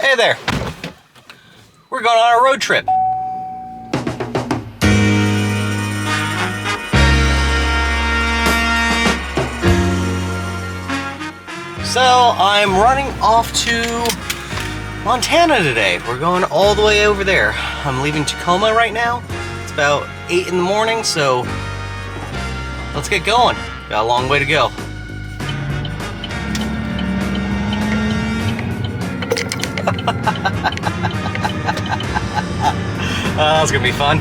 Hey there! We're going on a road trip. So I'm running off to Montana today. We're going all the way over there. I'm leaving Tacoma right now. It's about 8 in the morning, so let's get going. Got a long way to go. It's gonna be fun.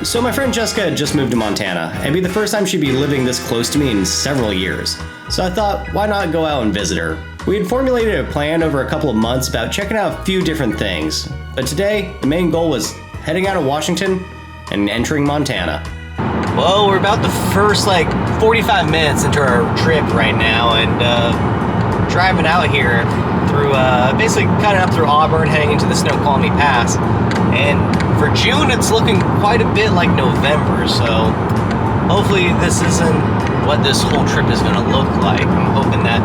So my friend Jessica had just moved to Montana. It'd be the first time she'd be living this close to me in several years. So I thought, why not go out and visit her? We had formulated a plan over a couple of months about checking out a few different things. But today, the main goal was heading out of Washington and entering Montana. Well, we're about the first 45 minutes into our trip right now, and driving out here through, basically cutting up through Auburn, heading into the Snoqualmie Pass. And for June, it's looking quite a bit like November, so hopefully this isn't what this whole trip is going to look like. I'm hoping that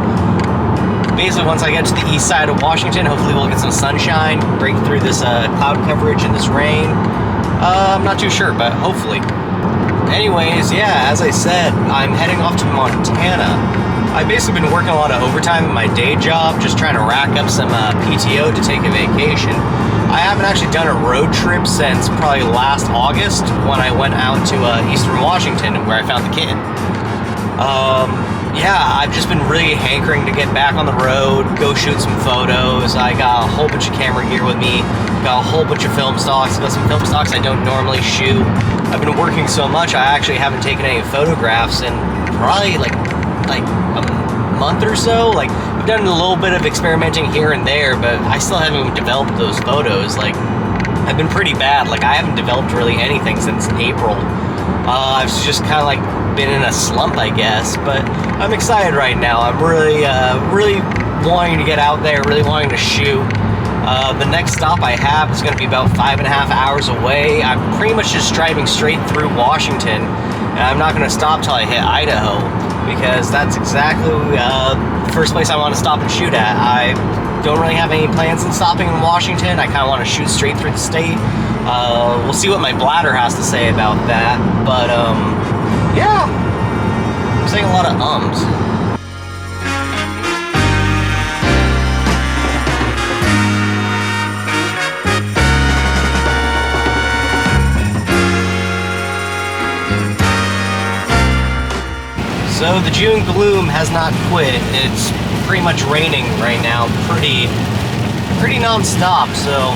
basically once I get to the east side of Washington, hopefully we'll get some sunshine, break through this cloud coverage and this rain. I'm not too sure, but hopefully. Anyways, yeah, as I said, I'm heading off to Montana. I've basically been working a lot of overtime in my day job, just trying to rack up some PTO to take a vacation. I haven't actually done a road trip since probably last August when I went out to Eastern Washington where I found the kitten. Yeah, I've just been really hankering to get back on the road, go shoot some photos. I got a whole bunch of camera gear with me, got a whole bunch of film stocks, got some film stocks I don't normally shoot. I've been working so much I actually haven't taken any photographs in probably like a month or so. I've done a little bit of experimenting here and there, but I still haven't developed those photos. I've been pretty bad. I haven't developed really anything since April. I've just kind of been in a slump, I guess, but I'm excited right now. I'm really wanting to get out there, really wanting to shoot. The next stop I have is going to be about 5.5 hours away. I'm pretty much just driving straight through Washington, and I'm not going to stop till I hit Idaho, because that's exactly the first place I want to stop and shoot at. I don't really have any plans on stopping in Washington. I kind of want to shoot straight through the state. We'll see what my bladder has to say about that, but yeah, I'm saying a lot of ums. So the June gloom has not quit. It's pretty much raining right now, pretty non-stop, so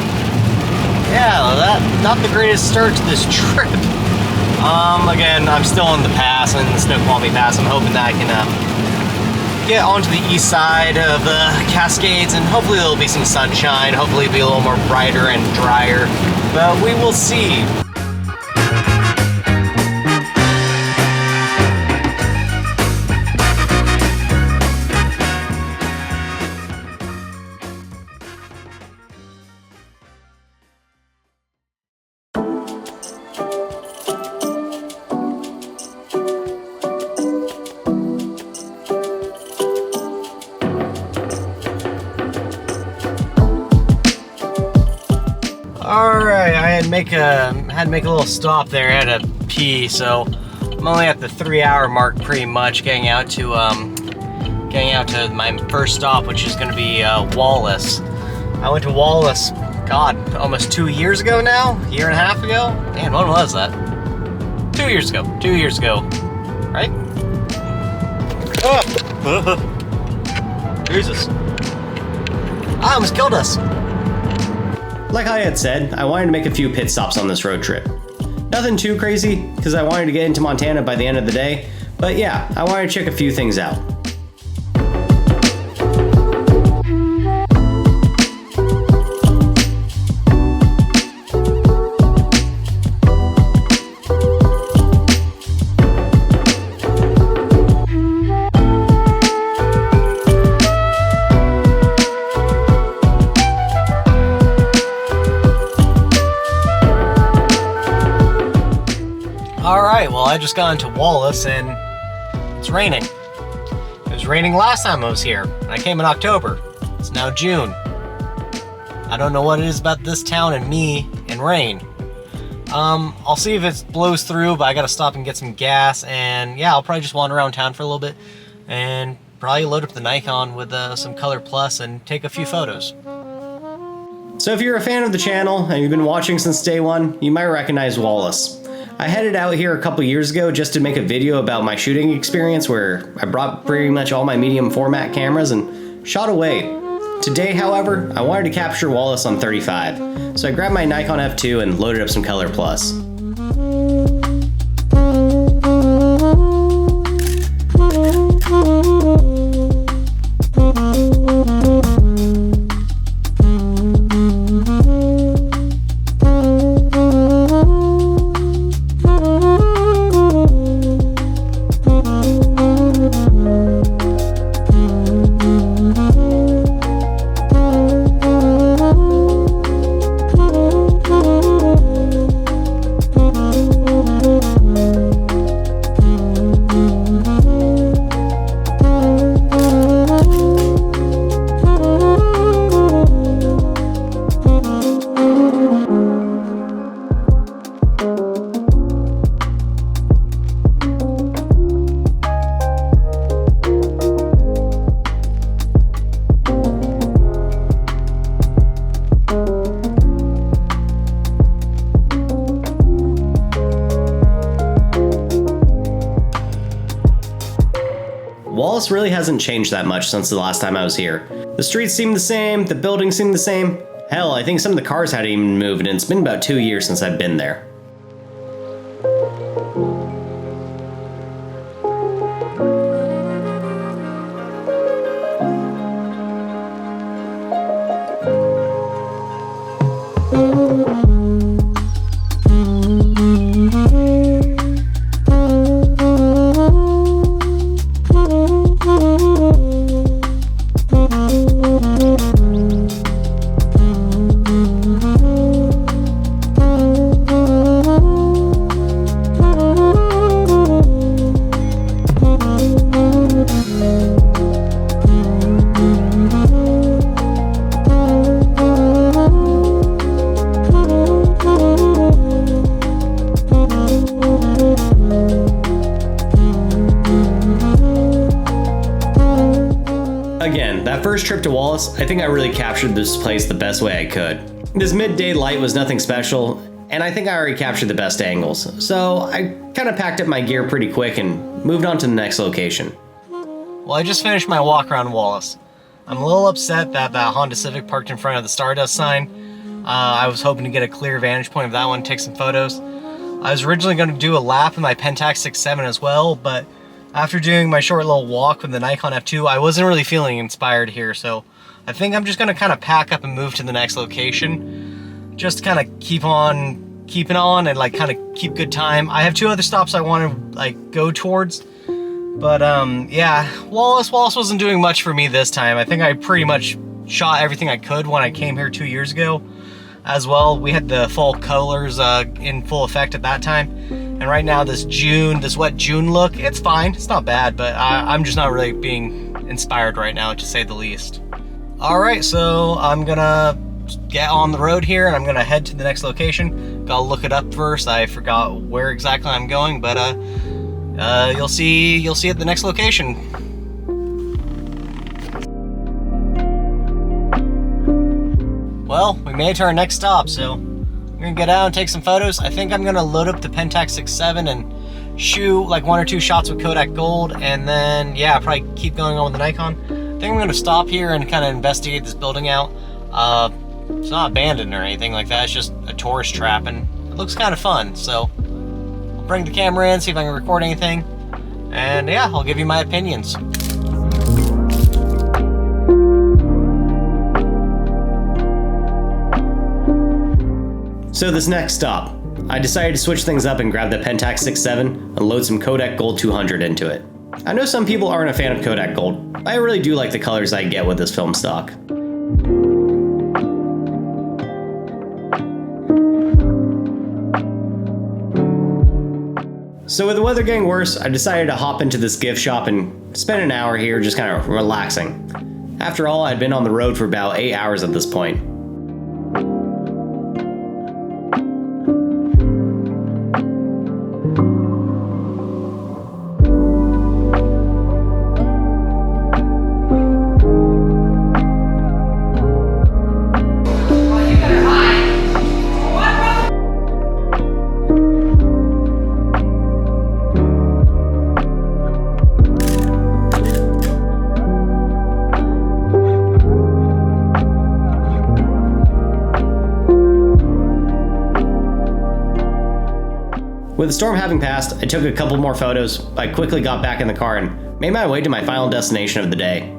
yeah, not the greatest start to this trip. Again, I'm still in the pass, in the Snoqualmie Pass. I'm hoping that I can get onto the east side of the Cascades, and hopefully there'll be some sunshine, hopefully it'll be a little more brighter and drier, but we will see. Alright, I had to make a little stop there. I had to pee, so I'm only at the 3-hour mark pretty much, getting out to my first stop, which is going to be Wallace. I went to Wallace, God, almost 2 years ago now? A year and a half ago? Man, when was that? 2 years ago. 2 years ago. Right? Oh! Jesus. I almost killed us. Like I had said, I wanted to make a few pit stops on this road trip. Nothing too crazy, because I wanted to get into Montana by the end of the day, but yeah, I wanted to check a few things out. Alright, well I just got into Wallace and it's raining. It was raining last time I was here, and I came in October. It's now June. I don't know what it is about this town and me and rain. I'll see if it blows through, but I gotta stop and get some gas, and yeah, I'll probably just wander around town for a little bit and probably load up the Nikon with some Color Plus and take a few photos. So if you're a fan of the channel and you've been watching since day one, you might recognize Wallace. I headed out here a couple years ago just to make a video about my shooting experience where I brought pretty much all my medium format cameras and shot away. Today, however, I wanted to capture Wallace on 35, so I grabbed my Nikon F2 and loaded up some Color Plus. Wallace really hasn't changed that much since the last time I was here. The streets seem the same, the buildings seem the same. Hell, I think some of the cars hadn't even moved, and it's been about 2 years since I've been there. Again, that first trip to Wallace, I think I really captured this place the best way I could. This midday light was nothing special, and I think I already captured the best angles, so I kind of packed up my gear pretty quick and moved on to the next location. Well, I just finished my walk around Wallace. I'm a little upset that that Honda Civic parked in front of the Stardust sign. I was hoping to get a clear vantage point of that one, take some photos. I was originally going to do a lap in my Pentax 6.7 as well, but after doing my short little walk with the Nikon F2, I wasn't really feeling inspired here, so I think I'm just going to kind of pack up and move to the next location. Just to kind of keep on keeping on and like kind of keep good time. I have two other stops I want to like go towards, but yeah, Wallace wasn't doing much for me this time. I think I pretty much shot everything I could when I came here 2 years ago as well. We had the fall colors in full effect at that time. And right now, this wet June look, it's fine. It's not bad, but I'm just not really being inspired right now, to say the least. All right, so I'm gonna get on the road here, and I'm gonna head to the next location. Gotta look it up first. I forgot where exactly I'm going, but you'll see at the next location. Well, we made it to our next stop, so I'm gonna get out and take some photos. I think I'm gonna load up the Pentax 6.7 and shoot like 1 or 2 shots with Kodak Gold, and then yeah, probably keep going on with the Nikon. I think I'm gonna stop here and kind of investigate this building out. It's not abandoned or anything like that. It's just a tourist trap, and it looks kind of fun. So I'll bring the camera in, see if I can record anything, and yeah, I'll give you my opinions. So this next stop, I decided to switch things up and grab the Pentax 6.7 and load some Kodak Gold 200 into it. I know some people aren't a fan of Kodak Gold, but I really do like the colors I get with this film stock. So with the weather getting worse, I decided to hop into this gift shop and Spent an hour here just kind of relaxing. After all, I'd been on the road for about 8 hours at this point. With the storm having passed, I took a couple more photos. I quickly got back in the car and made my way to my final destination of the day.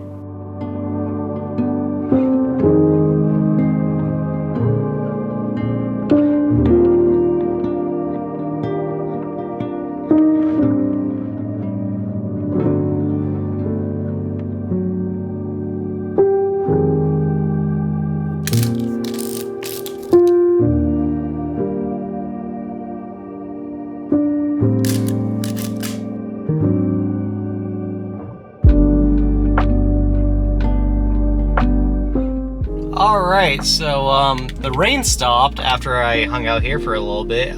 Alright, so the rain stopped after I hung out here for a little bit.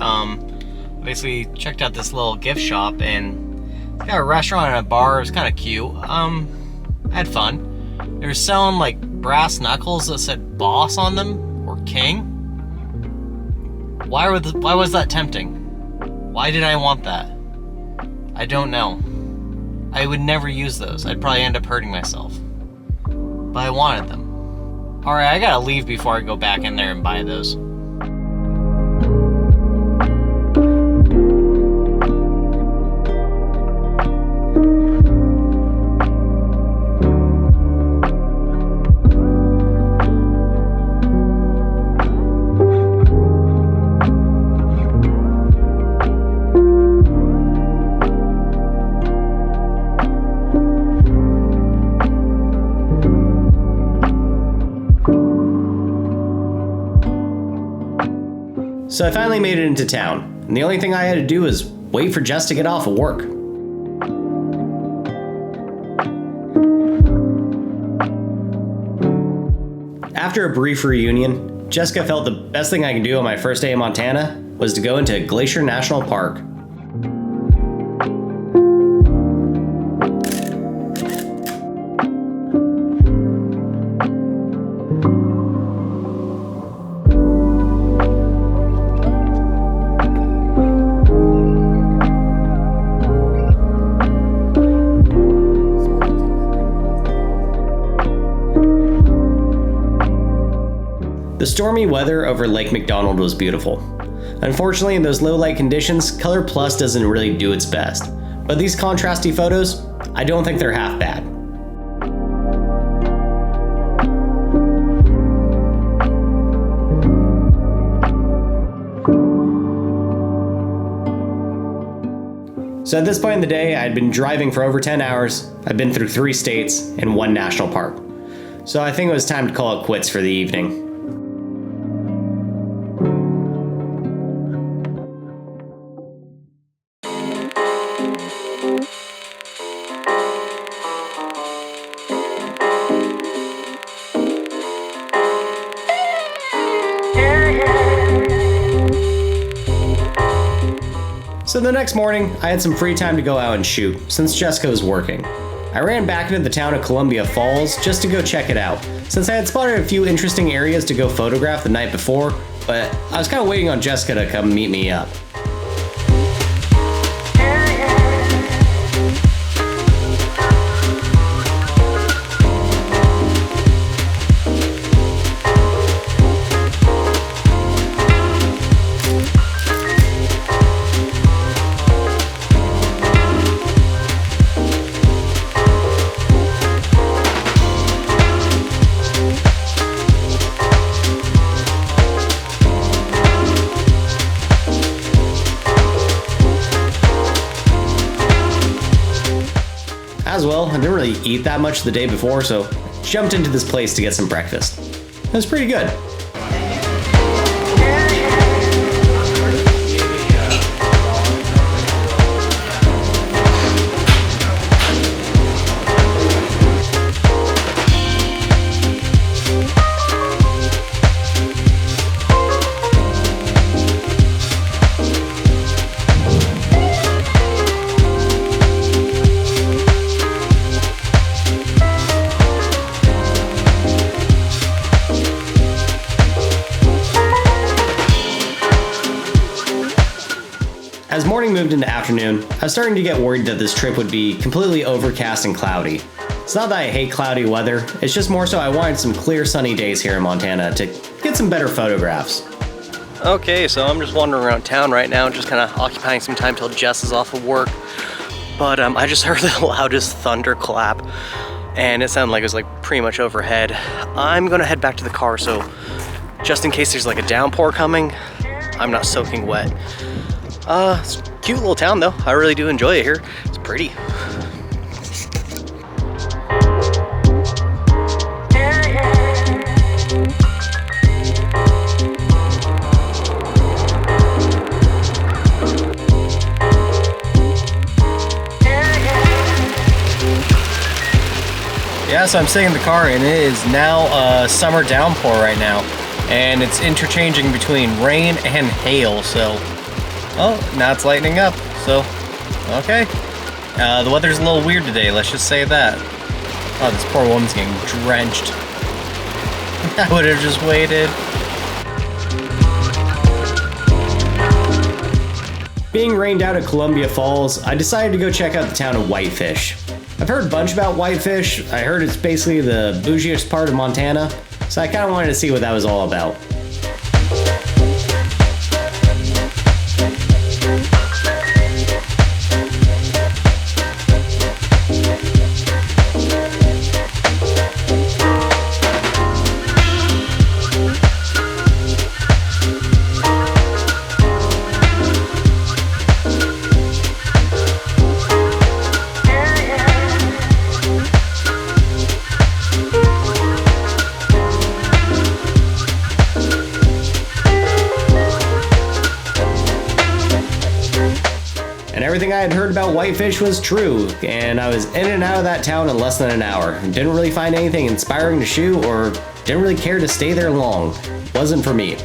Basically checked out this little gift shop, and it's got a restaurant and a bar. It was kind of cute. I had fun. They were selling like brass knuckles that said boss on them, or king. Why was that tempting? Why did I want that? I don't know. I would never use those. I'd probably end up hurting myself. But I wanted them. Alright, I gotta leave before I go back in there and buy those. So I finally made it into town, and the only thing I had to do was wait for Jess to get off of work. After a brief reunion, Jessica felt the best thing I could do on my first day in Montana was to go into Glacier National Park. The stormy weather over Lake McDonald was beautiful. Unfortunately, in those low light conditions, Color Plus doesn't really do its best. But these contrasty photos, I don't think they're half bad. So at this point in the day, I'd been driving for over 10 hours, I've been through 3 states and 1 national park. So I think it was time to call it quits for the evening. So the next morning, I had some free time to go out and shoot, since Jessica was working. I ran back into the town of Columbia Falls just to go check it out, since I had spotted a few interesting areas to go photograph the night before, but I was kind of waiting on Jessica to come meet me up. As well, I didn't really eat that much the day before, so I jumped into this place to get some breakfast. It was pretty good. As morning moved into afternoon, I was starting to get worried that this trip would be completely overcast and cloudy. It's not that I hate cloudy weather, it's just more so I wanted some clear sunny days here in Montana to get some better photographs. Okay, so I'm just wandering around town right now, just kind of occupying some time till Jess is off of work. But I just heard the loudest thunderclap, and it sounded like it was like pretty much overhead. I'm gonna head back to the car, so just in case there's like a downpour coming, I'm not soaking wet. It's a cute little town though. I really do enjoy it here. It's pretty. Yeah, so I'm sitting in the car and it is now a summer downpour right now. And it's interchanging between rain and hail, so... Oh, now it's lightening up, so... Okay. The weather's a little weird today, let's just say that. Oh, this poor woman's getting drenched. I would have just waited. Being rained out at Columbia Falls, I decided to go check out the town of Whitefish. I've heard a bunch about Whitefish. I heard it's basically the bougiest part of Montana, so I kind of wanted to see what that was all about. And everything I had heard about Whitefish was true, and I was in and out of that town in less than an hour. Didn't really find anything inspiring to shoot, or didn't really care to stay there long. Wasn't for me.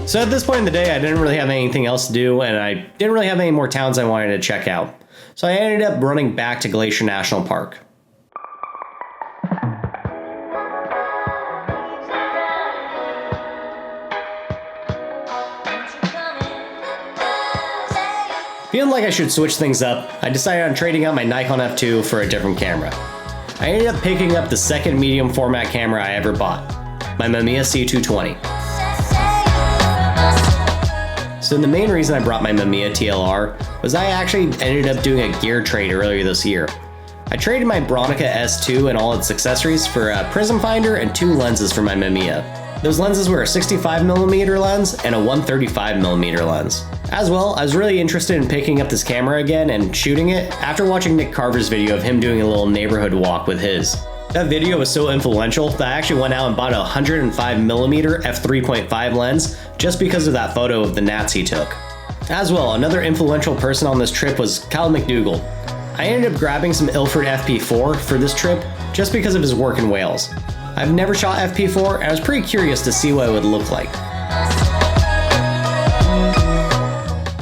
So at this point in the day, I didn't really have anything else to do, and I didn't really have any more towns I wanted to check out. So I ended up running back to Glacier National Park. Feeling like I should switch things up, I decided on trading out my Nikon F2 for a different camera. I ended up picking up the second medium format camera I ever bought, my Mamiya C220. So the main reason I brought my Mamiya TLR was I actually ended up doing a gear trade earlier this year. I traded my Bronica S2 and all its accessories for a prism finder and 2 lenses for my Mamiya. Those lenses were a 65mm lens and a 135mm lens. As well, I was really interested in picking up this camera again and shooting it after watching Nick Carver's video of him doing a little neighborhood walk with his. That video was so influential that I actually went out and bought a 105mm f3.5 lens just because of that photo of the gnats he took. As well, another influential person on this trip was Kyle McDougall. I ended up grabbing some Ilford FP4 for this trip just because of his work in Wales. I've never shot FP4 and I was pretty curious to see what it would look like.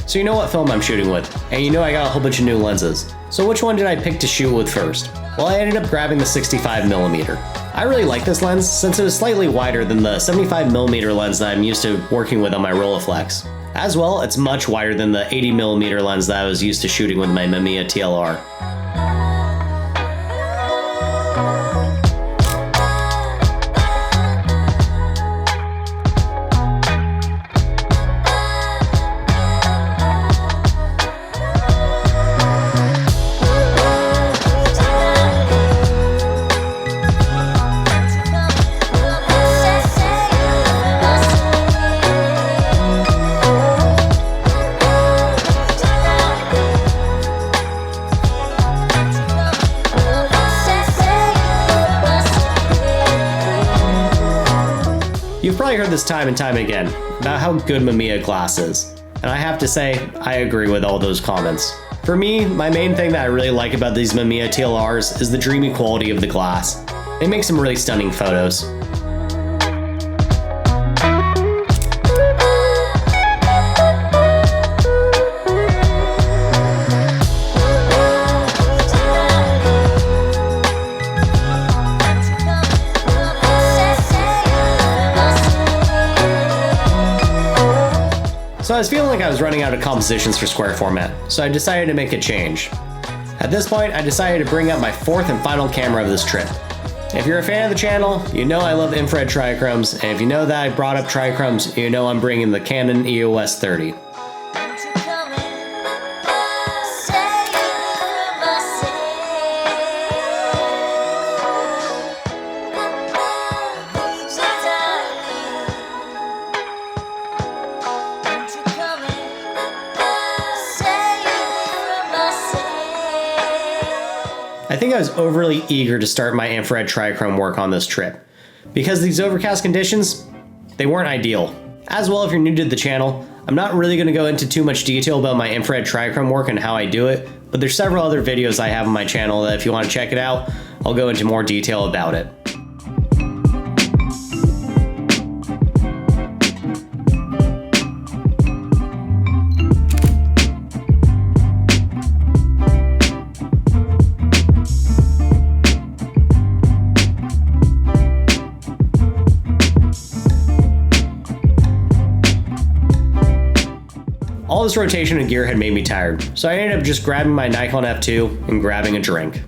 So you know what film I'm shooting with, and you know I got a whole bunch of new lenses. So which one did I pick to shoot with first? Well, I ended up grabbing the 65mm. I really like this lens since it was slightly wider than the 75mm lens that I'm used to working with on my Rolleiflex. As well, it's much wider than the 80mm lens that I was used to shooting with my Mamiya TLR. You've probably heard this time and time again about how good Mamiya glass is, and I have to say, I agree with all those comments. For me, my main thing that I really like about these Mamiya TLRs is the dreamy quality of the glass. They make some really stunning photos. So I was feeling like I was running out of compositions for square format, so I decided to make a change. At this point, I decided to bring out my fourth and final camera of this trip. If you're a fan of the channel, you know I love infrared trichromes, and if you know that I brought up trichromes, you know I'm bringing the Canon EOS 30. I think I was overly eager to start my infrared trichrome work on this trip. Because these overcast conditions, they weren't ideal. As well, if you're new to the channel, I'm not really going to go into too much detail about my infrared trichrome work and how I do it, but there's several other videos I have on my channel that if you want to check it out, I'll go into more detail about it. All this rotation of gear had made me tired, so I ended up just grabbing my Nikon F2 and grabbing a drink.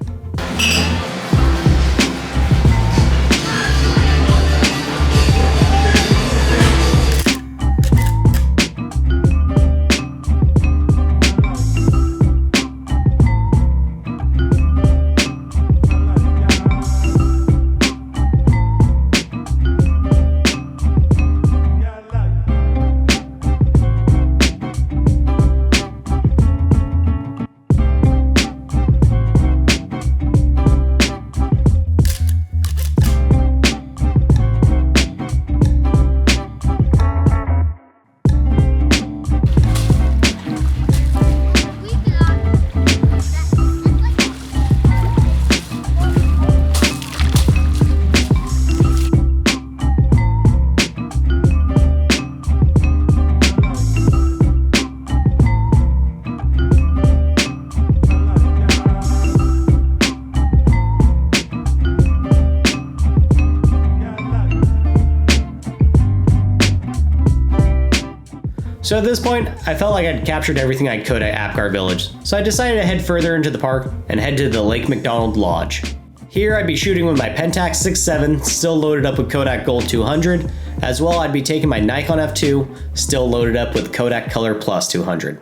So at this point, I felt like I'd captured everything I could at Apgar Village, so I decided to head further into the park and head to the Lake McDonald Lodge. Here I'd be shooting with my Pentax 6.7 still loaded up with Kodak Gold 200, as well I'd be taking my Nikon F2 still loaded up with Kodak Color Plus 200.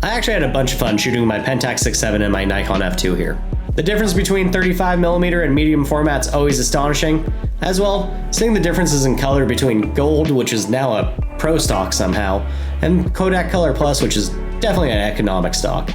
I actually had a bunch of fun shooting with my Pentax 6.7 and my Nikon F2 here. The difference between 35mm and medium format's always astonishing. As well, seeing the differences in color between Gold, which is now a pro stock somehow, and Kodak Color Plus, which is definitely an economic stock.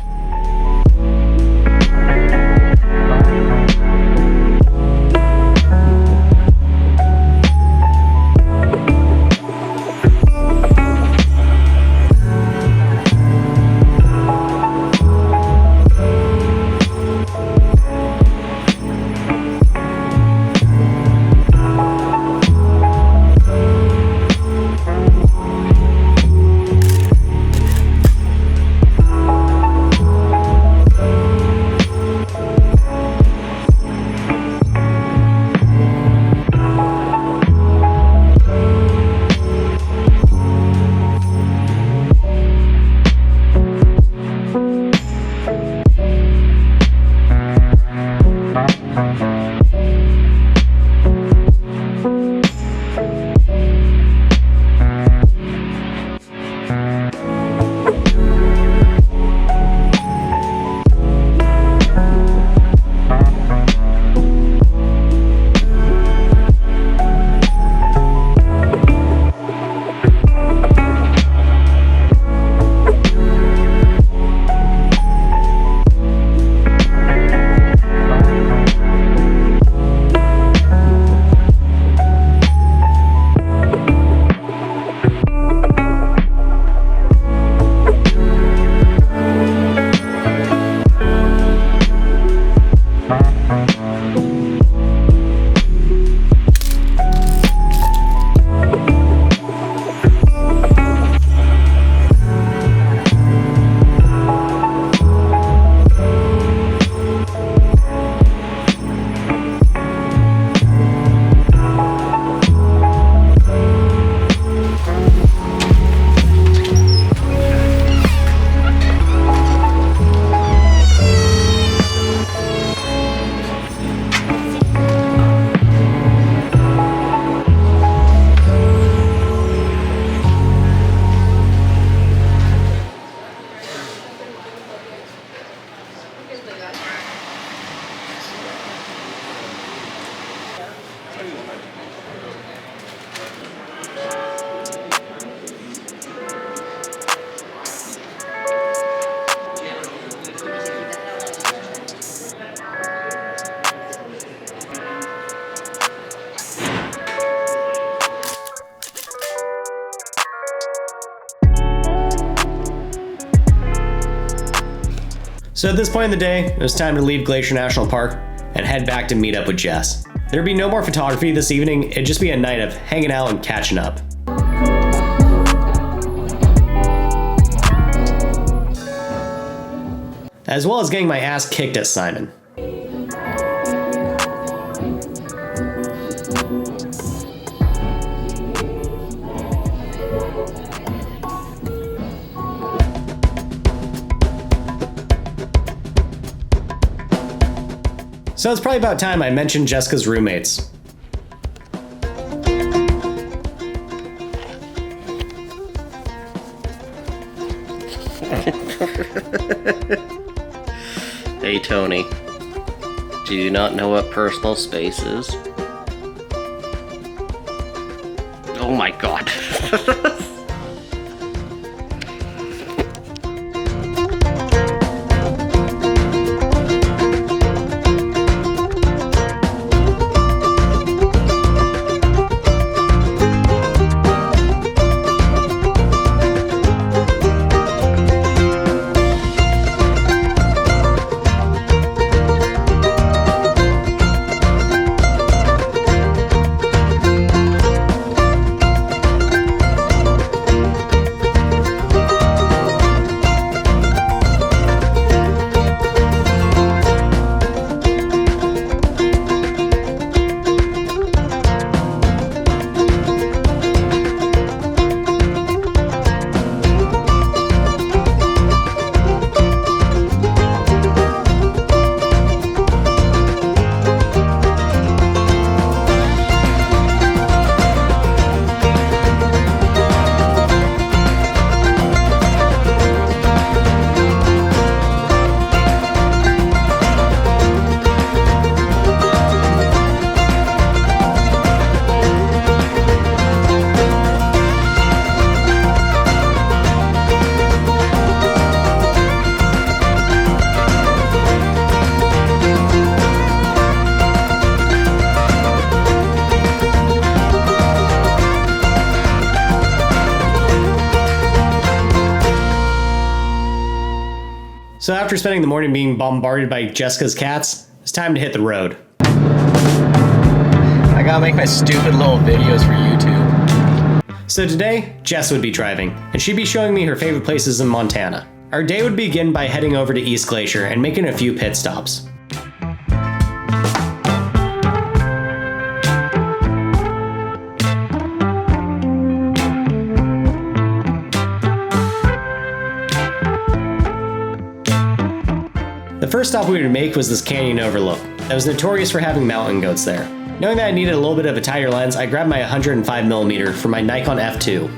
So at this point in the day, it was time to leave Glacier National Park and head back to meet up with Jess. There'd be no more photography this evening, it'd just be a night of hanging out and catching up. As well as getting my ass kicked at Simon. So it's probably about time I mentioned Jessica's roommates. Hey Tony, do you not know what personal space is? Oh my god. So after spending the morning being bombarded by Jessica's cats, it's time to hit the road. I gotta make my stupid little videos for YouTube. So today, Jess would be driving, and she'd be showing me her favorite places in Montana. Our day would begin by heading over to East Glacier and making a few pit stops. The first stop we would make was this canyon overlook that was notorious for having mountain goats there. Knowing that I needed a little bit of a tighter lens, I grabbed my 105mm for my Nikon F2.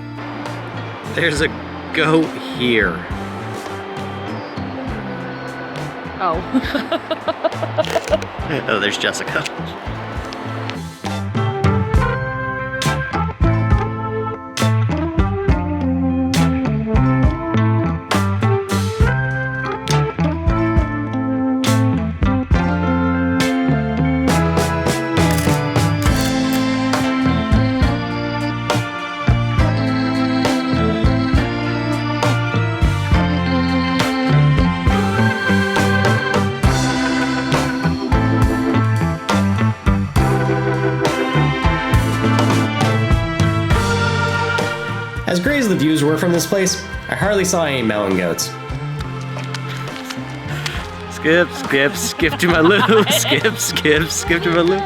There's a goat here. Oh. Oh, there's Jessica. As great as the views were from this place, I hardly saw any mountain goats. Skip, skip, skip to my loop. Skip, skip, skip to my loop.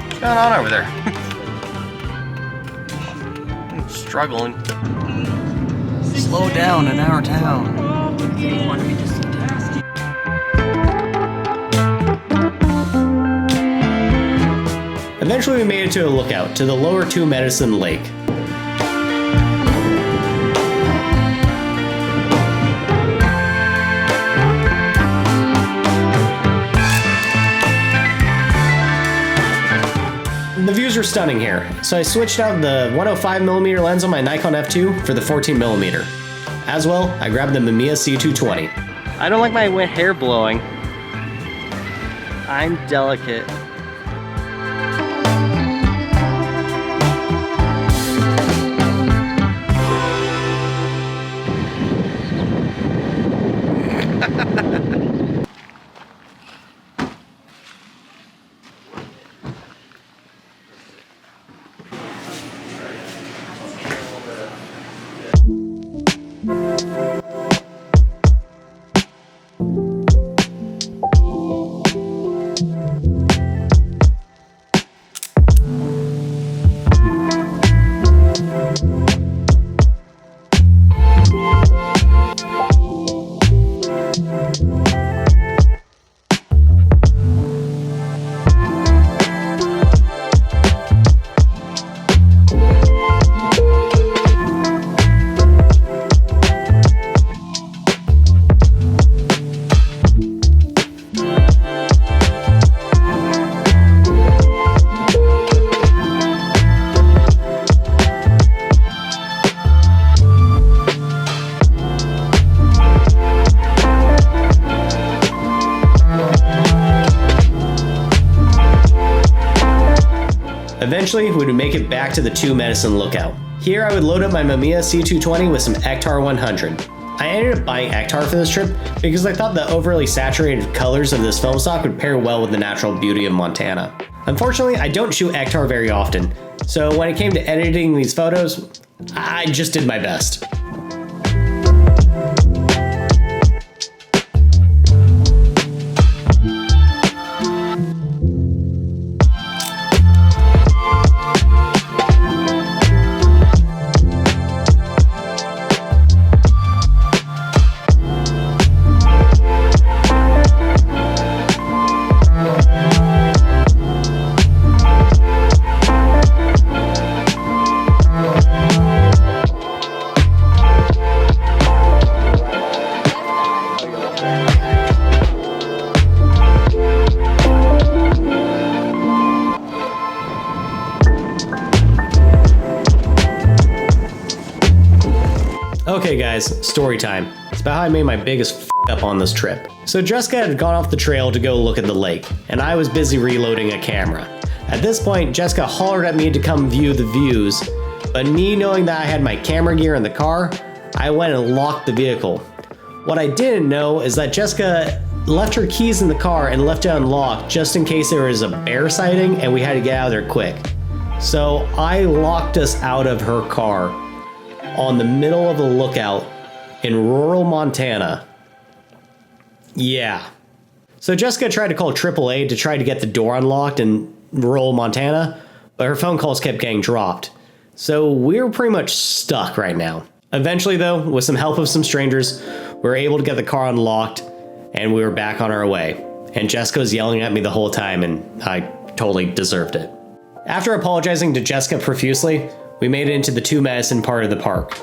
What's going on over there? I'm struggling. Slow down in our town. Eventually we made it to a lookout, to the lower 2 Medicine Lake. The views are stunning here, so I switched out the 105mm lens on my Nikon F2 for the 14mm. As well, I grabbed the Mamiya C220. I don't like my hair blowing. I'm delicate. Eventually, we would make it back to the 2 Medicine lookout. Here I would load up my Mamiya C220 with some Ektar 100. I ended up buying Ektar for this trip because I thought the overly saturated colors of this film stock would pair well with the natural beauty of Montana. Unfortunately, I don't shoot Ektar very often, so when it came to editing these photos, I just did my best. Okay guys, story time. It's about how I made my biggest up on this trip. So Jessica had gone off the trail to go look at the lake, and I was busy reloading a camera. At this point, Jessica hollered at me to come view the views, but me knowing that I had my camera gear in the car, I went and locked the vehicle. What I didn't know is that Jessica left her keys in the car and left it unlocked just in case there was a bear sighting and we had to get out of there quick. So I locked us out of her car on the middle of a lookout in rural Montana. Yeah. So Jessica tried to call AAA to try to get the door unlocked in rural Montana, but her phone calls kept getting dropped. So we were pretty much stuck right now. Eventually though, with some help of some strangers, we were able to get the car unlocked and we were back on our way. And Jessica was yelling at me the whole time and I totally deserved it. After apologizing to Jessica profusely, we made it into the 2 Medicine part of the park.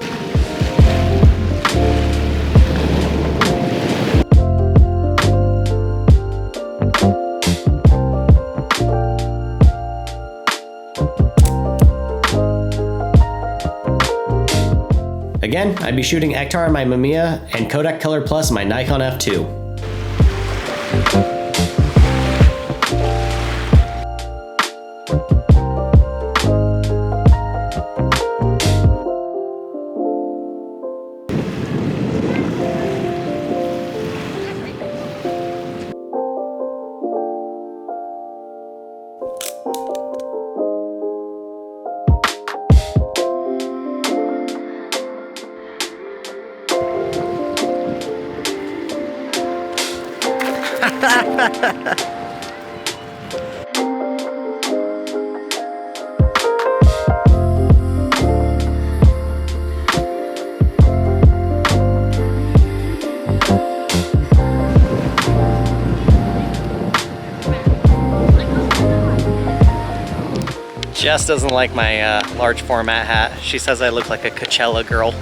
Again, I'd be shooting Ektar on my Mamiya and Kodak Color Plus on my Nikon F2. Jess doesn't like my large format hat. She says I look like a Coachella girl.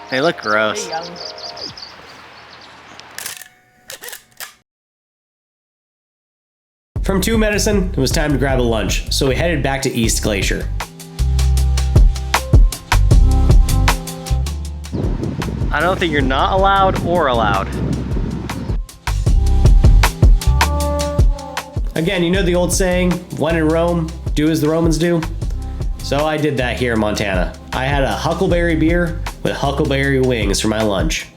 They look gross. From 2 Medicine, it was time to grab a lunch, so we headed back to East Glacier. I don't think you're not allowed or allowed. Again, you know the old saying, when in Rome, do as the Romans do? So I did that here in Montana. I had a huckleberry beer with huckleberry wings for my lunch.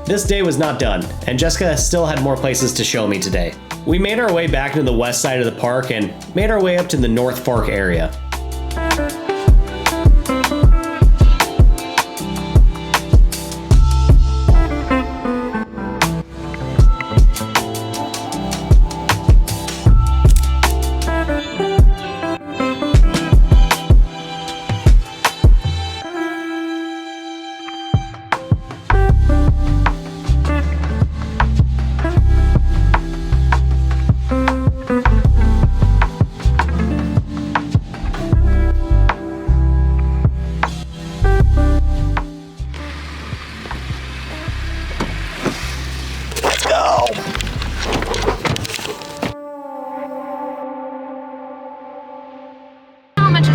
This day was not done, and Jessica still had more places to show me today. We made our way back into the west side of the park and made our way up to the North Fork area.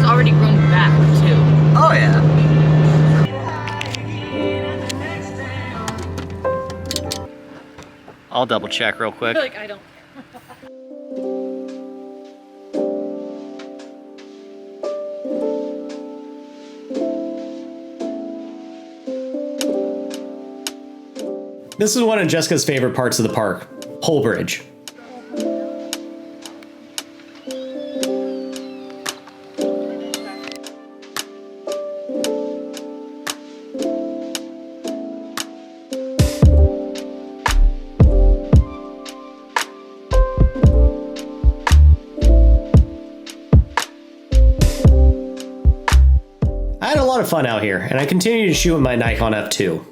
Already grown back too. Oh yeah. I'll double check real quick. I feel like I don't care. This is one of Jessica's favorite parts of the park, Pole Bridge. I had a lot of fun out here, and I continue to shoot with my Nikon F2.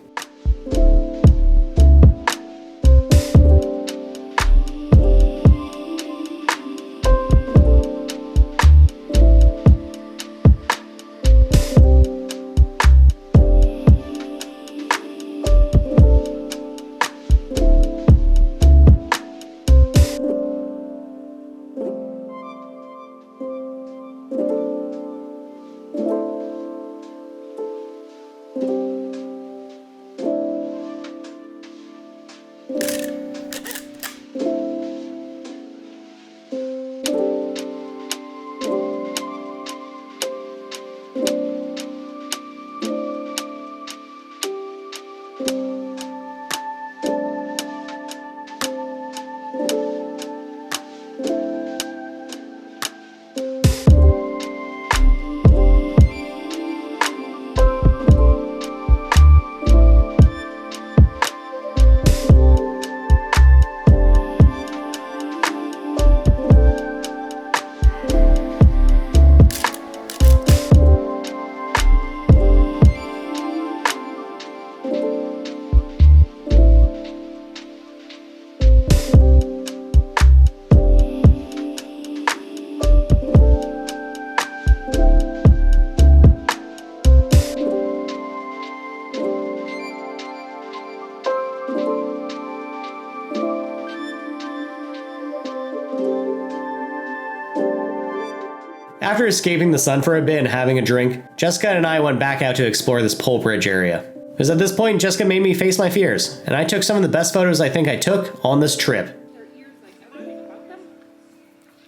After escaping the sun for a bit and having a drink, Jessica and I went back out to explore this pole bridge area. It was at this point Jessica made me face my fears, and I took some of the best photos I think I took on this trip.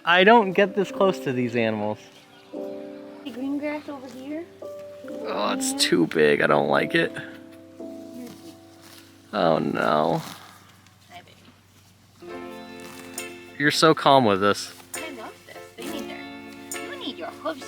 I don't get this close to these animals. The green grass over here. Oh, it's too big. I don't like it. Oh no. Hi, baby. You're so calm with this. I love this. They need you need your hooves.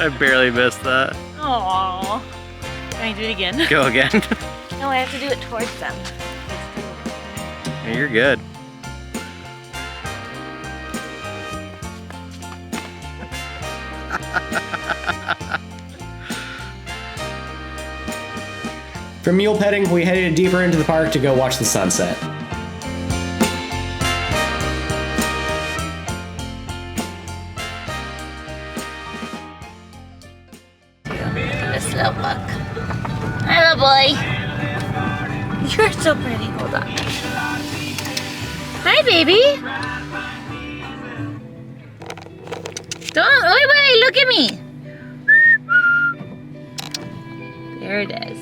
I barely missed that. Aww. Can I do it again? Go again. No, I have to do it towards them. Yeah, you're good. From mule petting, we headed deeper into the park to go watch the sunset. This little buck. Hi, little boy. You're so pretty. Hold on. Hi, baby. Don't. Wait, look at me. There it is.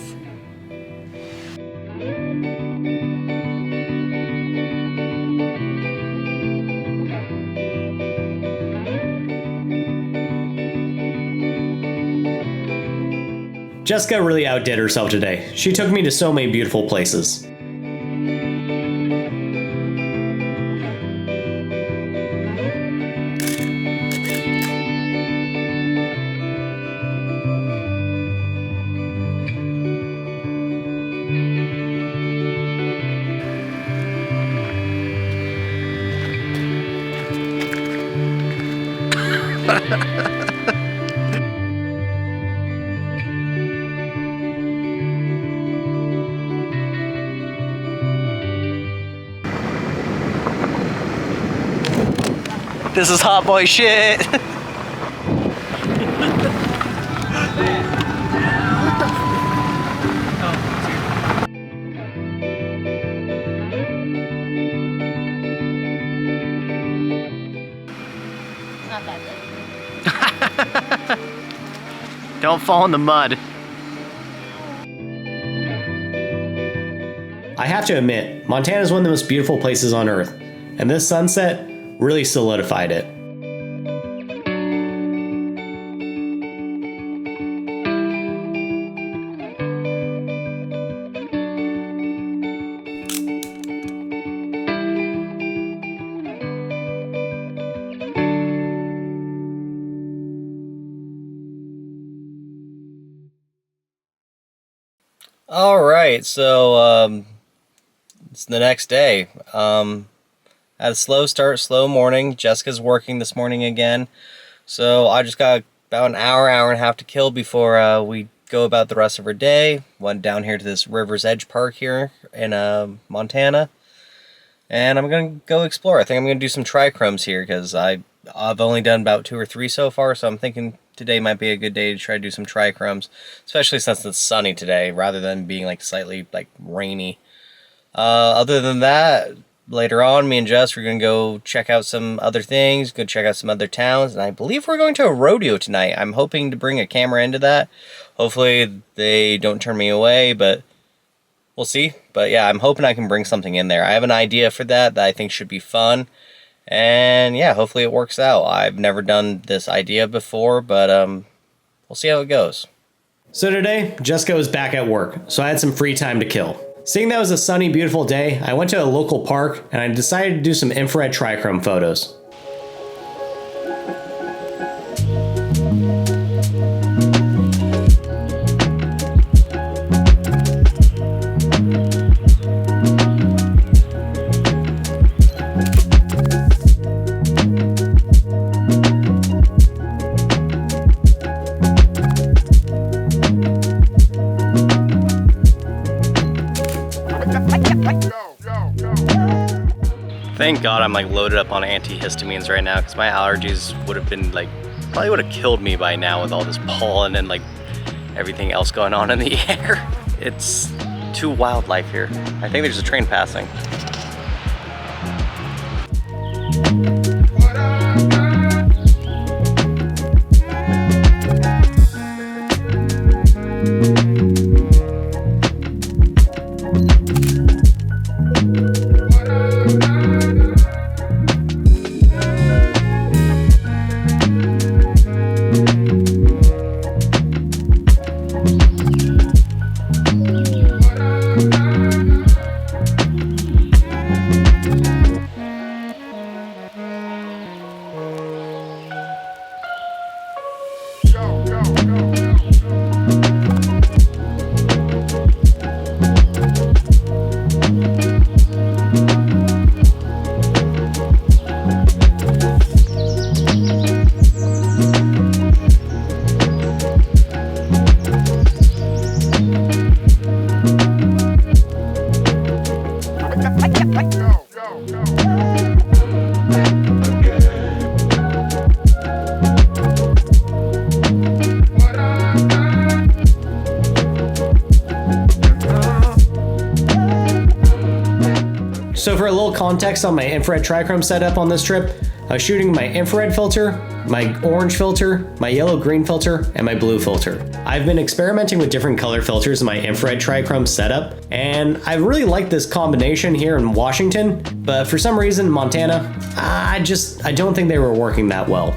Jessica really outdid herself today. She took me to so many beautiful places. This is hot boy shit. Not that good. Don't fall in the mud. I have to admit, Montana is one of the most beautiful places on Earth, and this sunset really solidified it. All right, so it's the next day. Had a slow start, slow morning. Jessica's working this morning again, so I just got about an hour and a half to kill before we go about the rest of our day. Went down here to this River's Edge Park here in Montana, and I'm gonna go explore. I think I'm gonna do some trichromes here because I've only done about 2 or 3 so far, so I'm thinking today might be a good day to try to do some trichromes, especially since it's sunny today rather than being like slightly like rainy. Other than that, later on, me and Jess, we're going to go check out some other things, go check out some other towns, and I believe we're going to a rodeo tonight. I'm hoping to bring a camera into that. Hopefully they don't turn me away, but we'll see. But yeah, I'm hoping I can bring something in there. I have an idea for that I think should be fun, and yeah, hopefully it works out. I've never done this idea before, but we'll see how it goes. So today, Jessica was back at work, so I had some free time to kill. Seeing that it was a sunny, beautiful day, I went to a local park and I decided to do some infrared trichrome photos. Thank God I'm like loaded up on antihistamines right now because my allergies would have been like, probably would have killed me by now with all this pollen and like everything else going on in the air. It's too wildlife here. I think there's a train passing. So for a little context on my infrared trichrome setup on this trip, I was shooting my infrared filter, my orange filter, my yellow-green filter, and my blue filter. I've been experimenting with different color filters in my infrared trichrome setup, and I really like this combination here in Washington, but for some reason, Montana, I don't think they were working that well.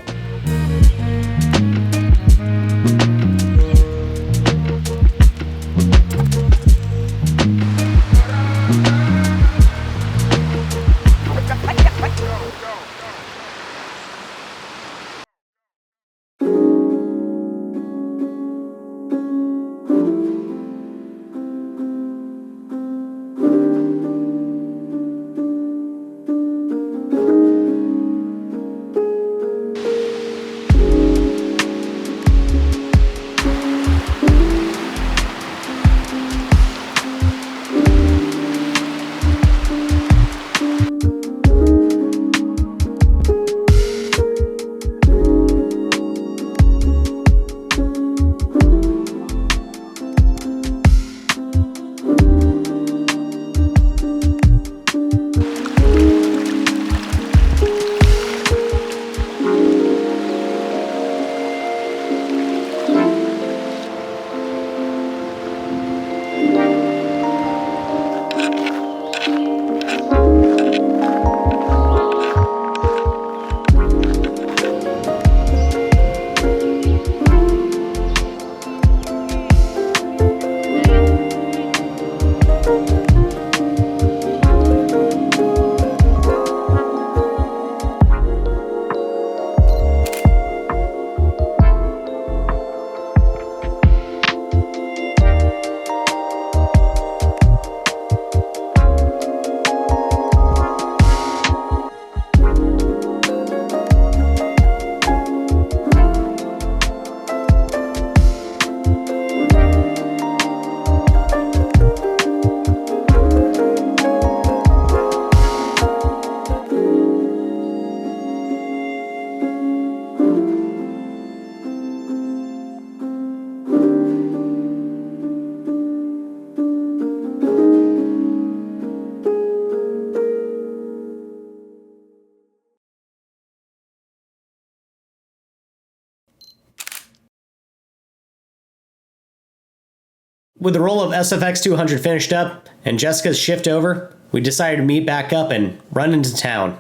With the roll of SFX 200 finished up and Jessica's shift over, we decided to meet back up and run into town.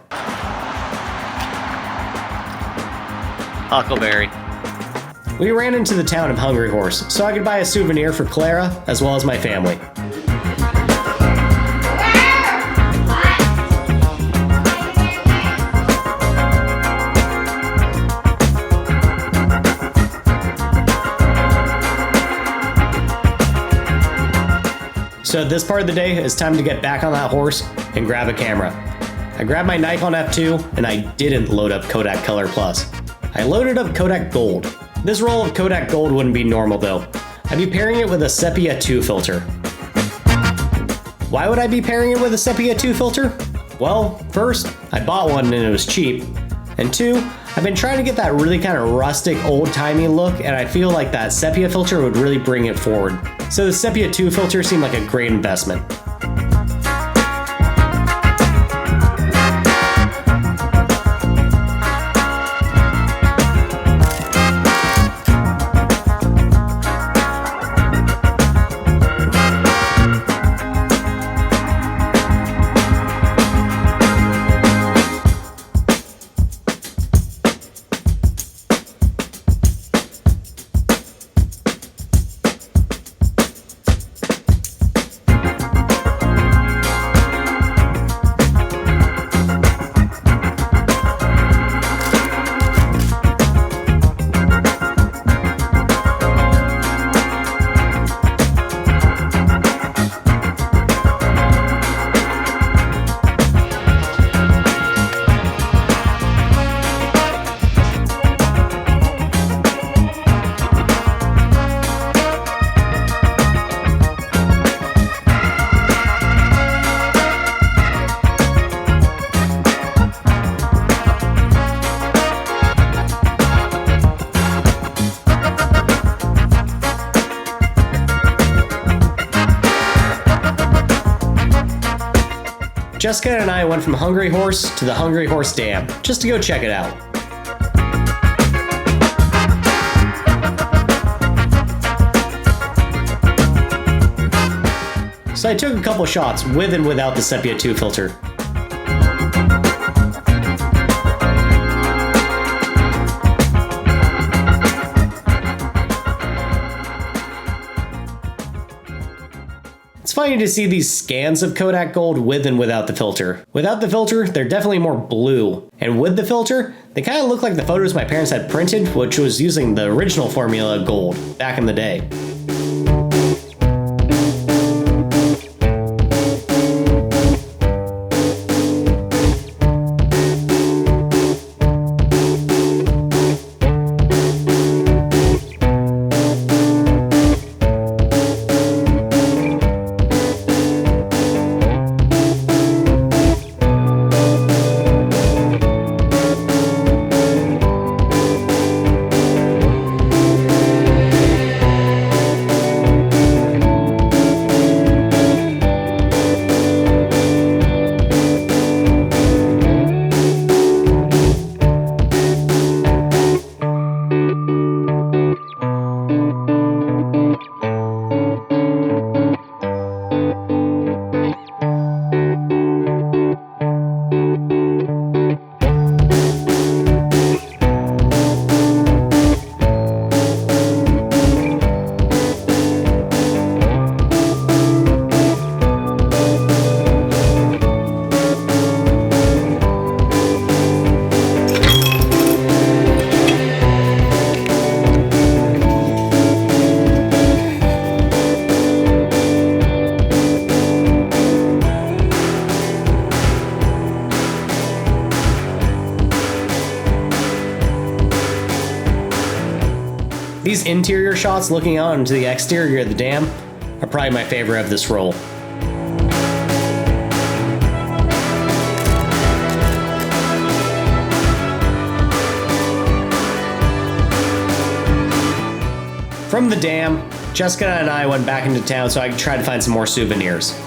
Huckleberry. We ran into the town of Hungry Horse so I could buy a souvenir for Clara as well as my family. So this part of the day, it's time to get back on that horse and grab a camera. I grabbed my Nikon F2 and I didn't load up Kodak Color Plus. I loaded up Kodak Gold. This roll of Kodak Gold wouldn't be normal though. I'd be pairing it with a Sepia 2 filter. Why would I be pairing it with a Sepia 2 filter? Well, first, I bought one and it was cheap. And two, I've been trying to get that really kind of rustic, old-timey look, and I feel like that Sepia filter would really bring it forward. So the Sepia 2 filter seemed like a great investment. Jessica and I went from Hungry Horse to the Hungry Horse Dam, just to go check it out. So I took a couple shots with and without the Sepia 2 filter. It's funny to see these scans of Kodak Gold with and without the filter. Without the filter, they're definitely more blue, and with the filter, they kind of look like the photos my parents had printed, which was using the original formula gold back in the day. These interior shots looking out into the exterior of the dam are probably my favorite of this roll. From the dam, Jessica and I went back into town so I could try to find some more souvenirs.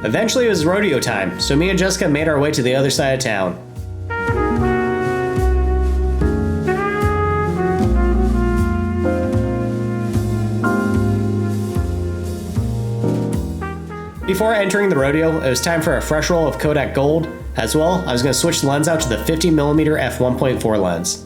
Eventually it was rodeo time, so me and Jessica made our way to the other side of town. Before entering the rodeo, it was time for a fresh roll of Kodak Gold. As well, I was going to switch the lens out to the 50mm f1.4 lens.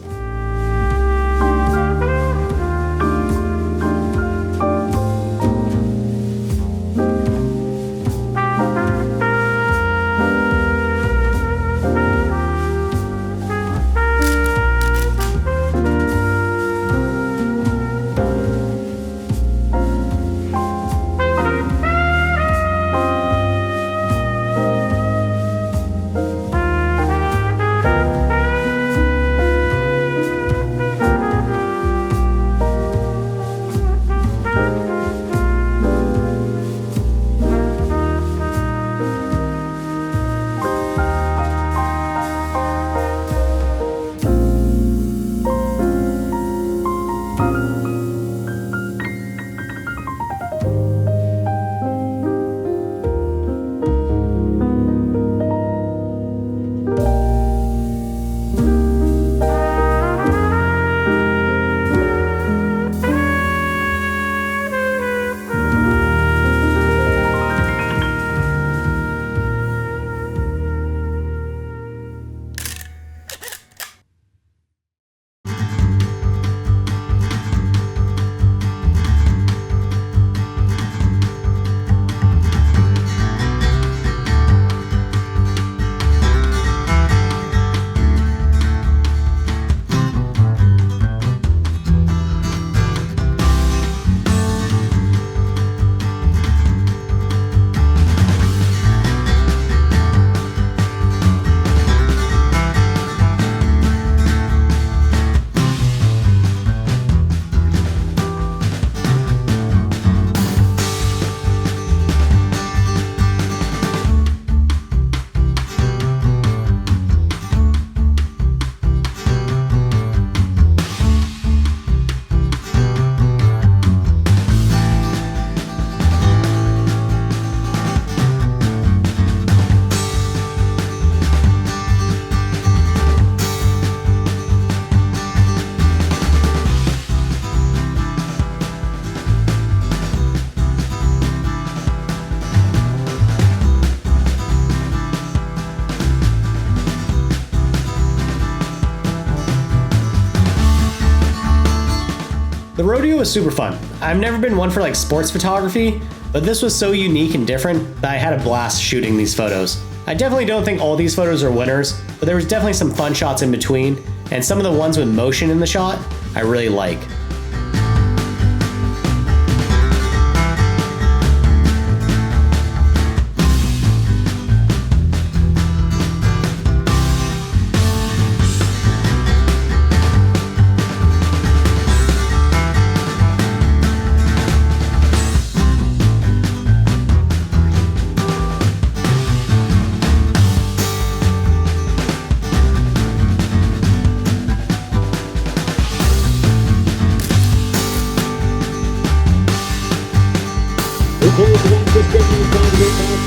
rodeo was super fun. I've never been one for like sports photography, but this was so unique and different that I had a blast shooting these photos. I definitely don't think all these photos are winners, but there was definitely some fun shots in between, and some of the ones with motion in the shot I really like.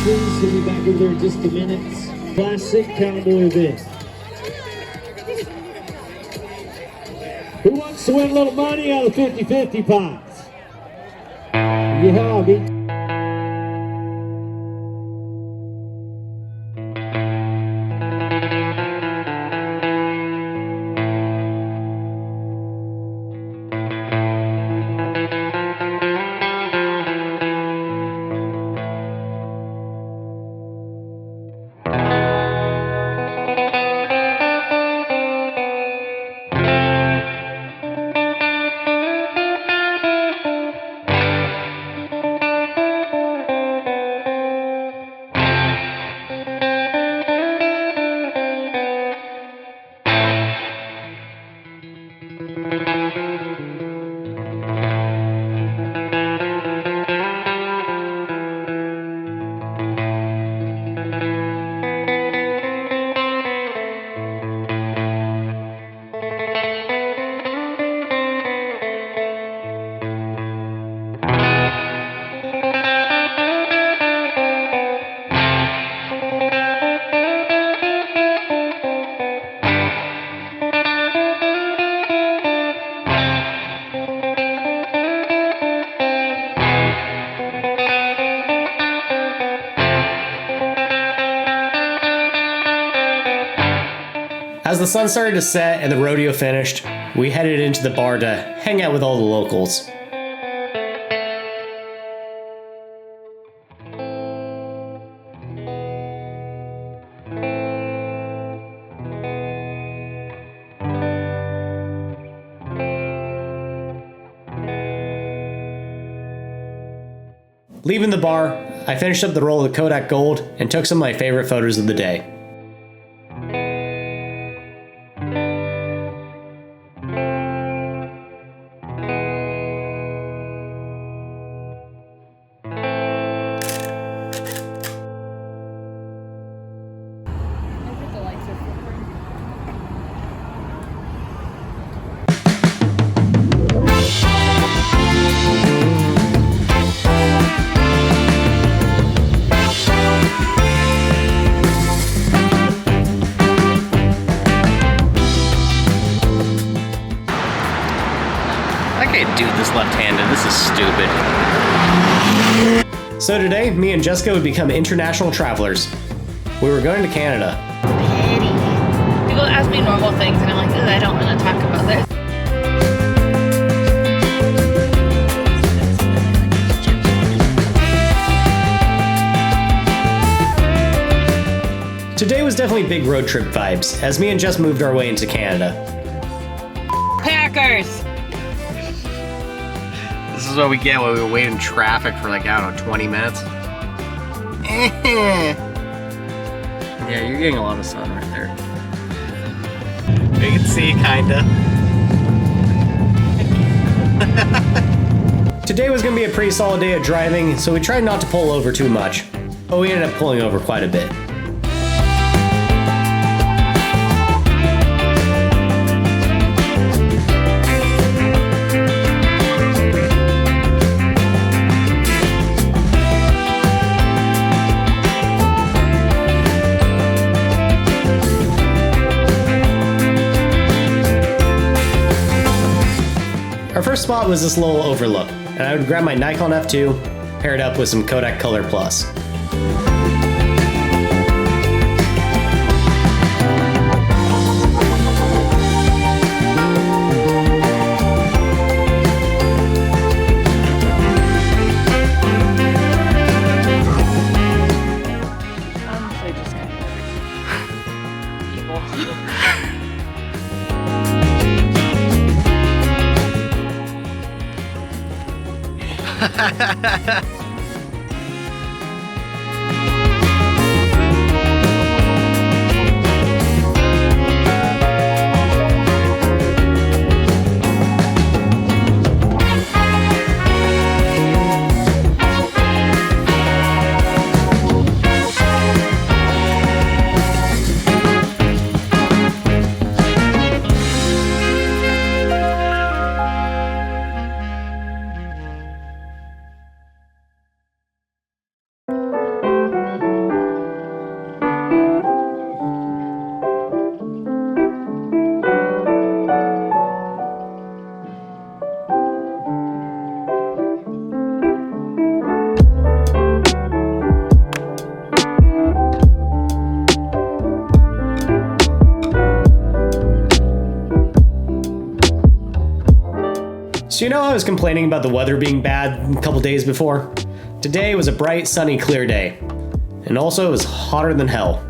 We'll be back over there in just a minute. Classic cowboy event. Who wants to win a little money out of 50-50 pots? Yeah, me. As the sun started to set and the rodeo finished, we headed into the bar to hang out with all the locals. Leaving the bar, I finished up the roll of the Kodak Gold and took some of my favorite photos of the day. I can't do this left-handed. This is stupid. So today, me and Jessica would become international travelers. We were going to Canada. Petty. People ask me normal things and I'm like, ugh, I don't want to talk about this. Today was definitely big road trip vibes, as me and Jess moved our way into Canada. Packers! This is what we get when we wait in traffic for like, I don't know, 20 minutes. Yeah, you're getting a lot of sun right there. You can see, kinda. Today was going to be a pretty solid day of driving, so we tried not to pull over too much. But we ended up pulling over quite a bit. Our first spot was this little overlook, and I would grab my Nikon F2, pair it up with some Kodak Color Plus. So you know I was complaining about the weather being bad a couple days before? Today was a bright, sunny, clear day. And also it was hotter than hell.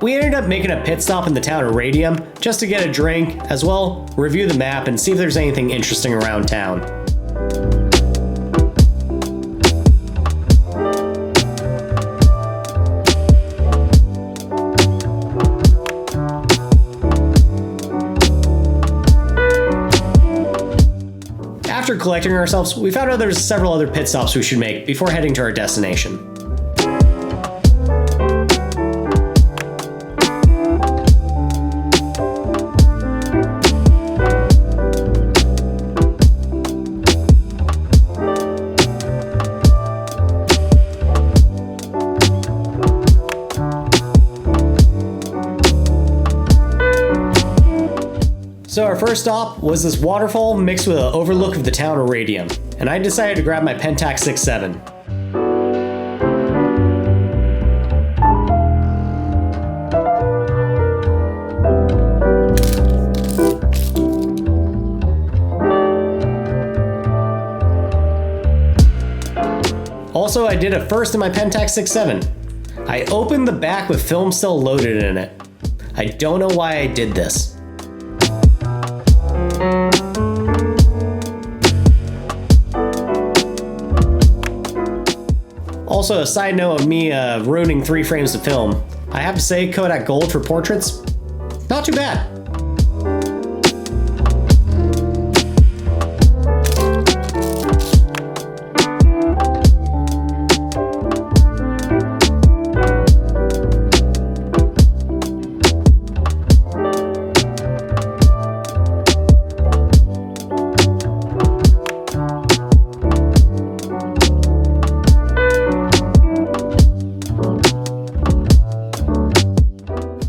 We ended up making a pit stop in the town of Radium just to get a drink, as well review the map and see if there's anything interesting around town. After collecting ourselves, we found out there's several other pit stops we should make before heading to our destination. So our first stop was this waterfall mixed with an overlook of the town of Radium, and I decided to grab my Pentax 6.7. Also, I did a first in my Pentax 6.7. I opened the back with film still loaded in it. I don't know why I did this. Also, a side note of me ruining 3 frames of film. I have to say, Kodak Gold for portraits, not too bad.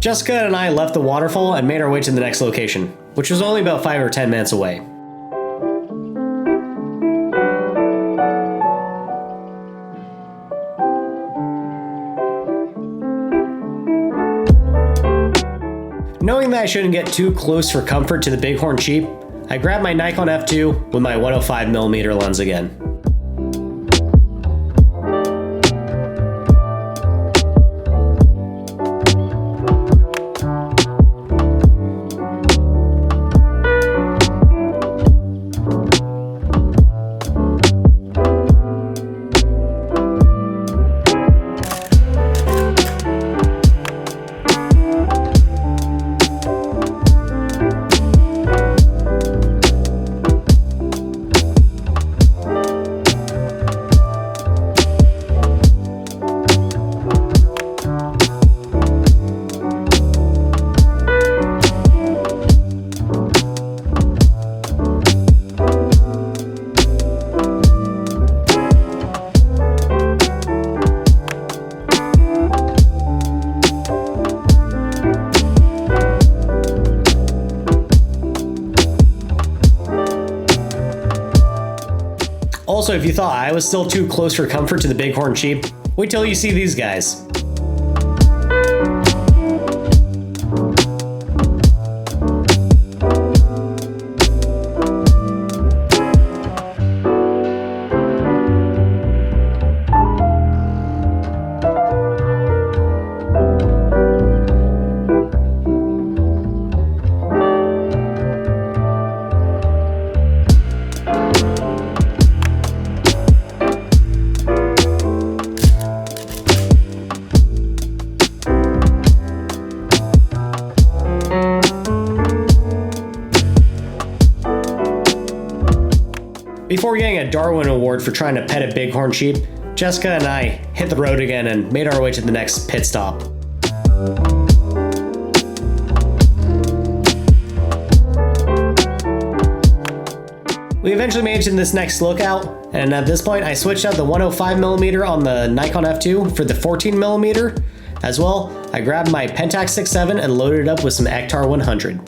Jessica and I left the waterfall and made our way to the next location, which was only about 5 or 10 minutes away. Knowing that I shouldn't get too close for comfort to the Bighorn sheep, I grabbed my Nikon F2 with my 105mm lens again. Also, if you thought I was still too close for comfort to the Bighorn sheep, wait till you see these guys. Before getting a Darwin Award for trying to pet a bighorn sheep, Jessica and I hit the road again and made our way to the next pit stop. We eventually made it to this next lookout, and at this point I switched out the 105mm on the Nikon F2 for the 14mm. As well, I grabbed my Pentax 6.7 and loaded it up with some Ektar 100.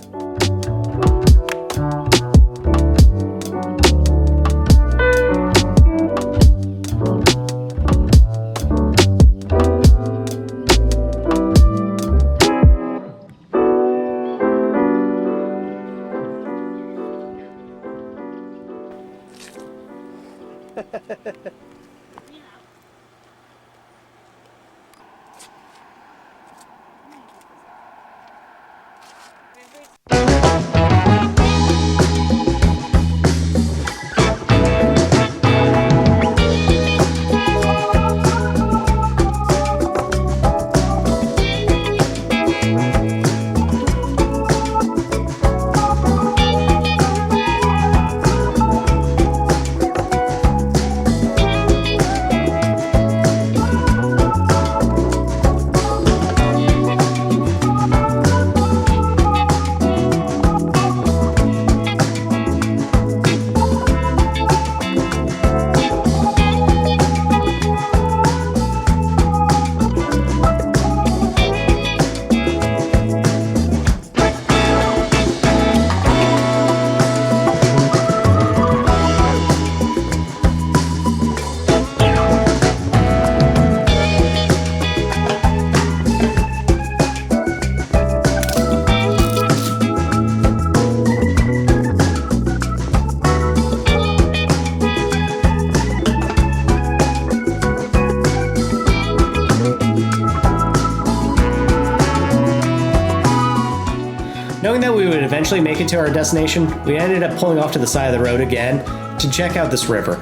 Knowing that we would eventually make it to our destination, we ended up pulling off to the side of the road again to check out this river.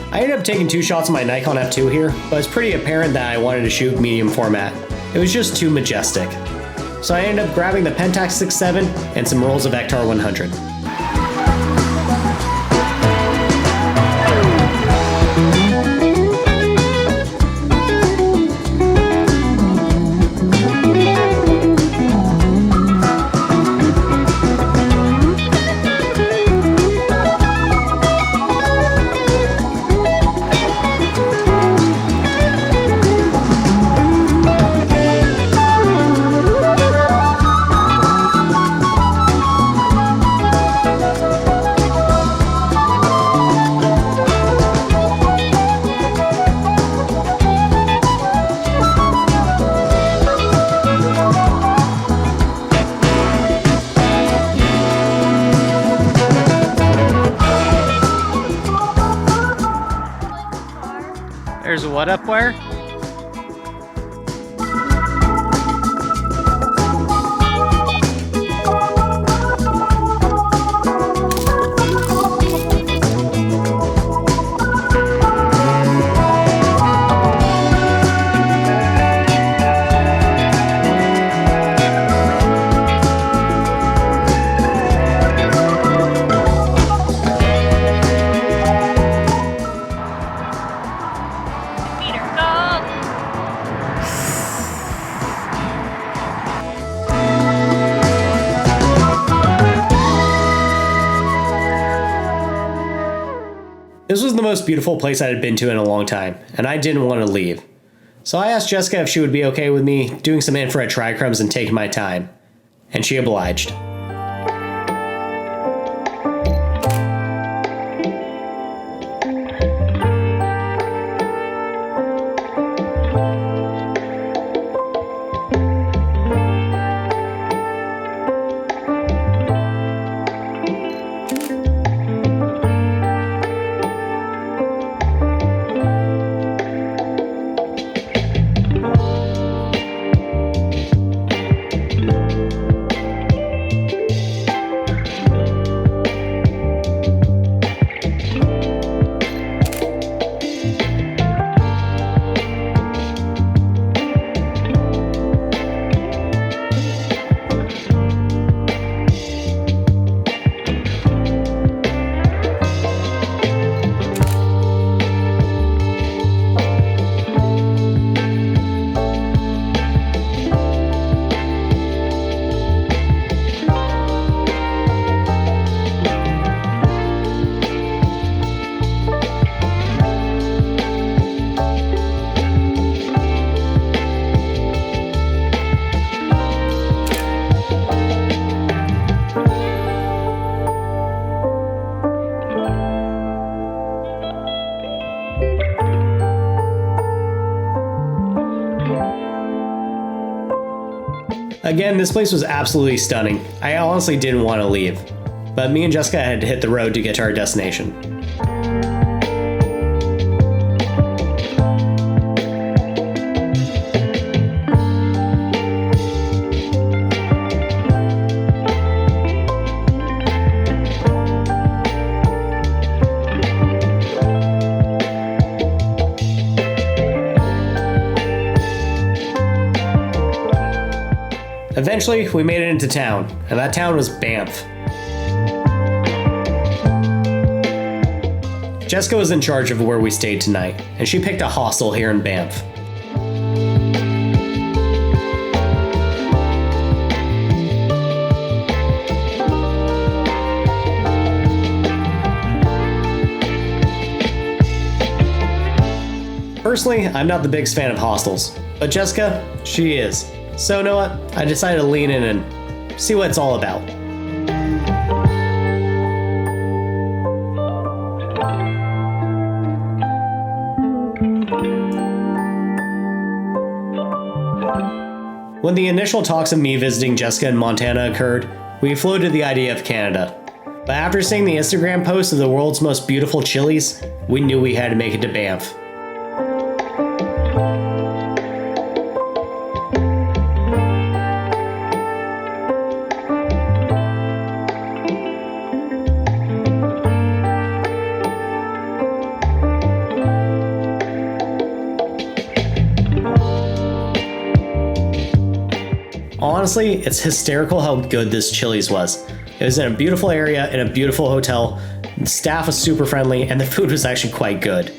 I ended up taking 2 shots of my Nikon F2 here, but it's pretty apparent that I wanted to shoot medium format. It was just too majestic. So I ended up grabbing the Pentax 6.7 and some rolls of Ektar 100. There's a what up where? This was the most beautiful place I had been to in a long time, and I didn't want to leave. So I asked Jessica if she would be okay with me doing some infrared trichromes and taking my time, and she obliged. Again, this place was absolutely stunning. I honestly didn't want to leave, but me and Jessica had to hit the road to get to our destination. Eventually, we made it into town, and that town was Banff. Jessica was in charge of where we stayed tonight, and she picked a hostel here in Banff. Personally, I'm not the biggest fan of hostels, but Jessica, she is. So you know what? I decided to lean in and see what it's all about. When the initial talks of me visiting Jessica in Montana occurred, we floated the idea of Canada. But after seeing the Instagram post of the world's most beautiful chilies, we knew we had to make it to Banff. Honestly, it's hysterical how good this Chili's was. It was in a beautiful area, in a beautiful hotel, the staff was super friendly, and the food was actually quite good.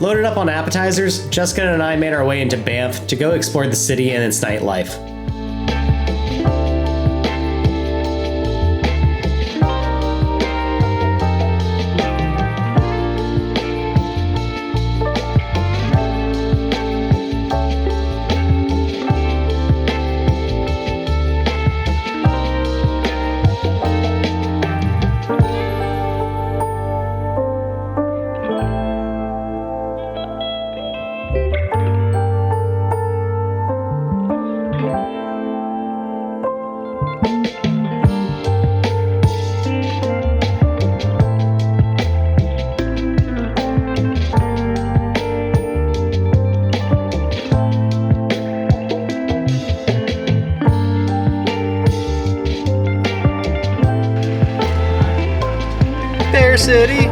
Loaded up on appetizers, Jessica and I made our way into Banff to go explore the city and its nightlife. City.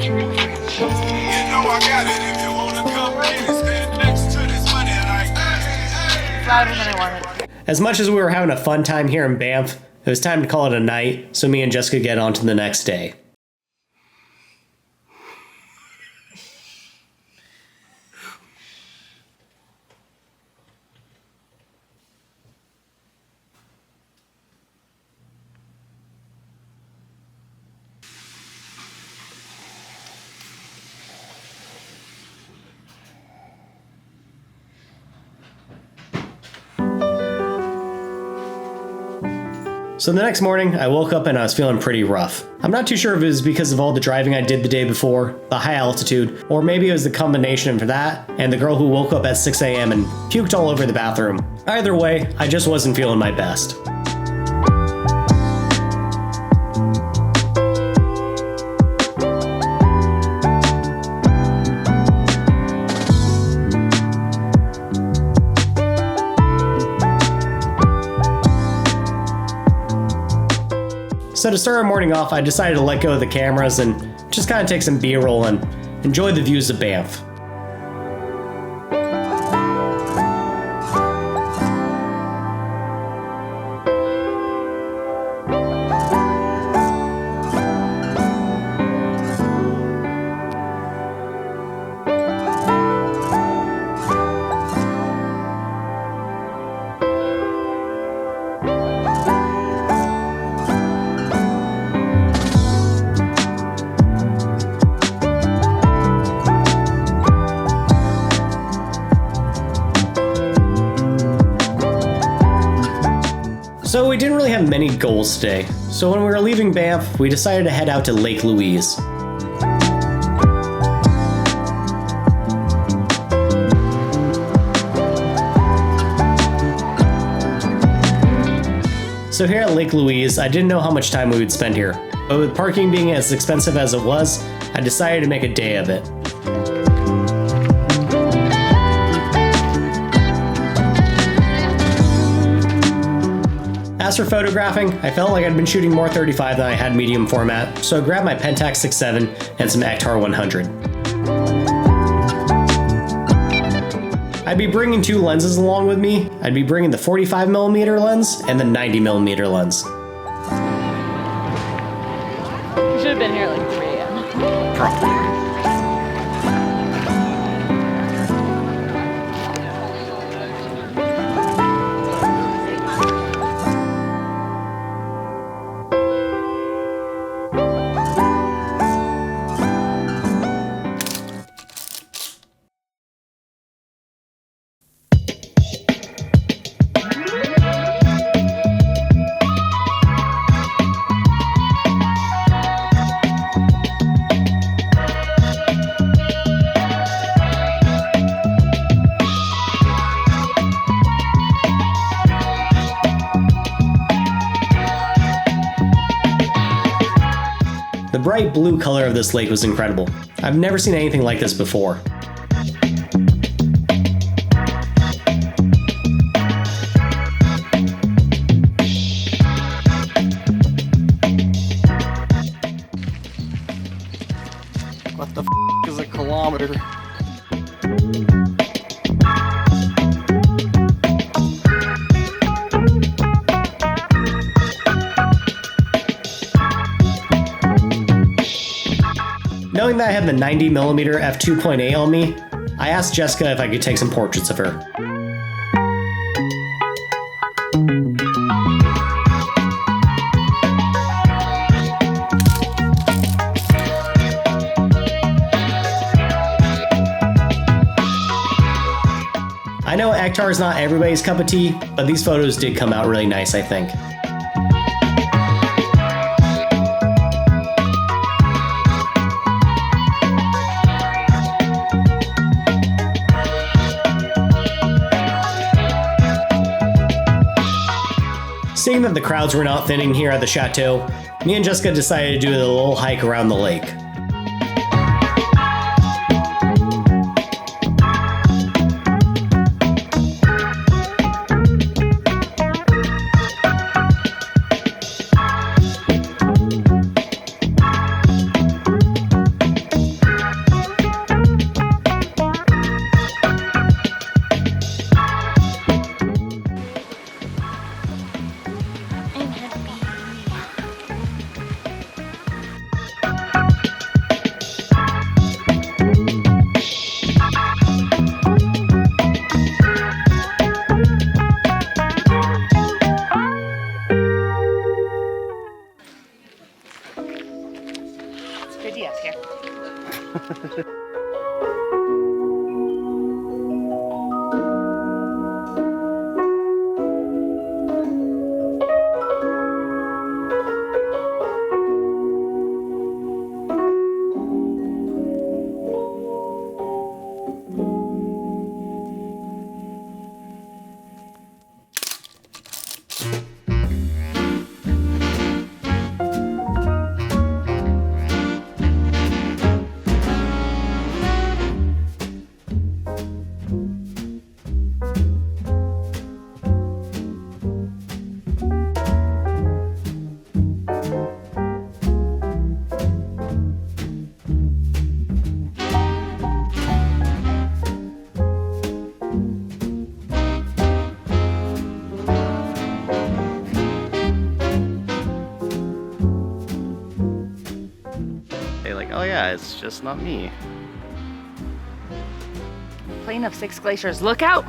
You know I got it. If you wanna come in and stand next to this money, like, hey. Louder than I wanted. As much as we were having a fun time here in Banff, it was time to call it a night, so me and Jessica get on to the next day. So the next morning, I woke up and I was feeling pretty rough. I'm not too sure if it was because of all the driving I did the day before, the high altitude, or maybe it was the combination of that and the girl who woke up at 6 a.m. and puked all over the bathroom. Either way, I just wasn't feeling my best. So to start our morning off, I decided to let go of the cameras and just kind of take some B-roll and enjoy the views of Banff. So we didn't really have many goals today, so when we were leaving Banff, we decided to head out to Lake Louise. So here at Lake Louise, I didn't know how much time we would spend here, but with parking being as expensive as it was, I decided to make a day of it. As for photographing, I felt like I'd been shooting more 35 than I had medium format, so I grabbed my Pentax 6.7 and some Ektar 100. I'd be bringing two lenses along with me. I'd be bringing the 45mm lens and the 90mm lens. You should have been here at like 3 a.m. Probably. The bright blue color of this lake was incredible. I've never seen anything like this before. What the is a kilometer? Knowing that I had the 90mm f2.8 on me, I asked Jessica if I could take some portraits of her. I know Ektar is not everybody's cup of tea, but these photos did come out really nice, I think. Seeing that the crowds were not thinning here at the chateau, me and Jessica decided to do a little hike around the lake. Yeah, it's just not me. Plain of 6 glaciers. Look out!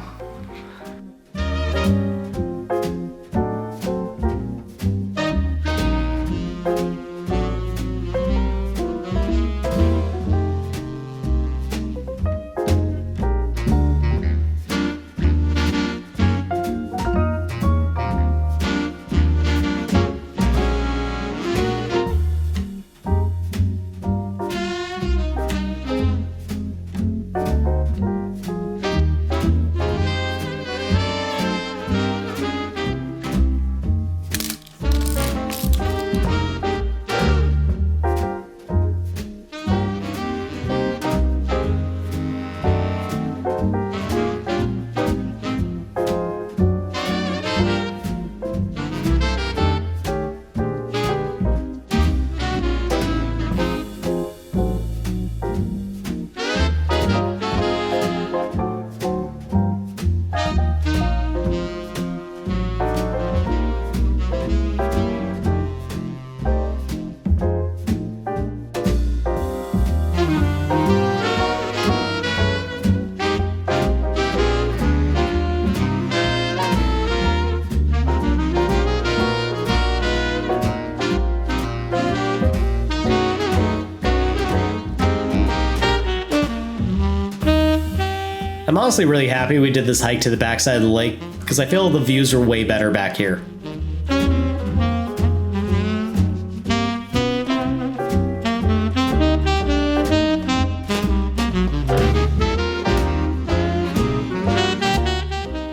I'm honestly really happy we did this hike to the backside of the lake because I feel the views are way better back here.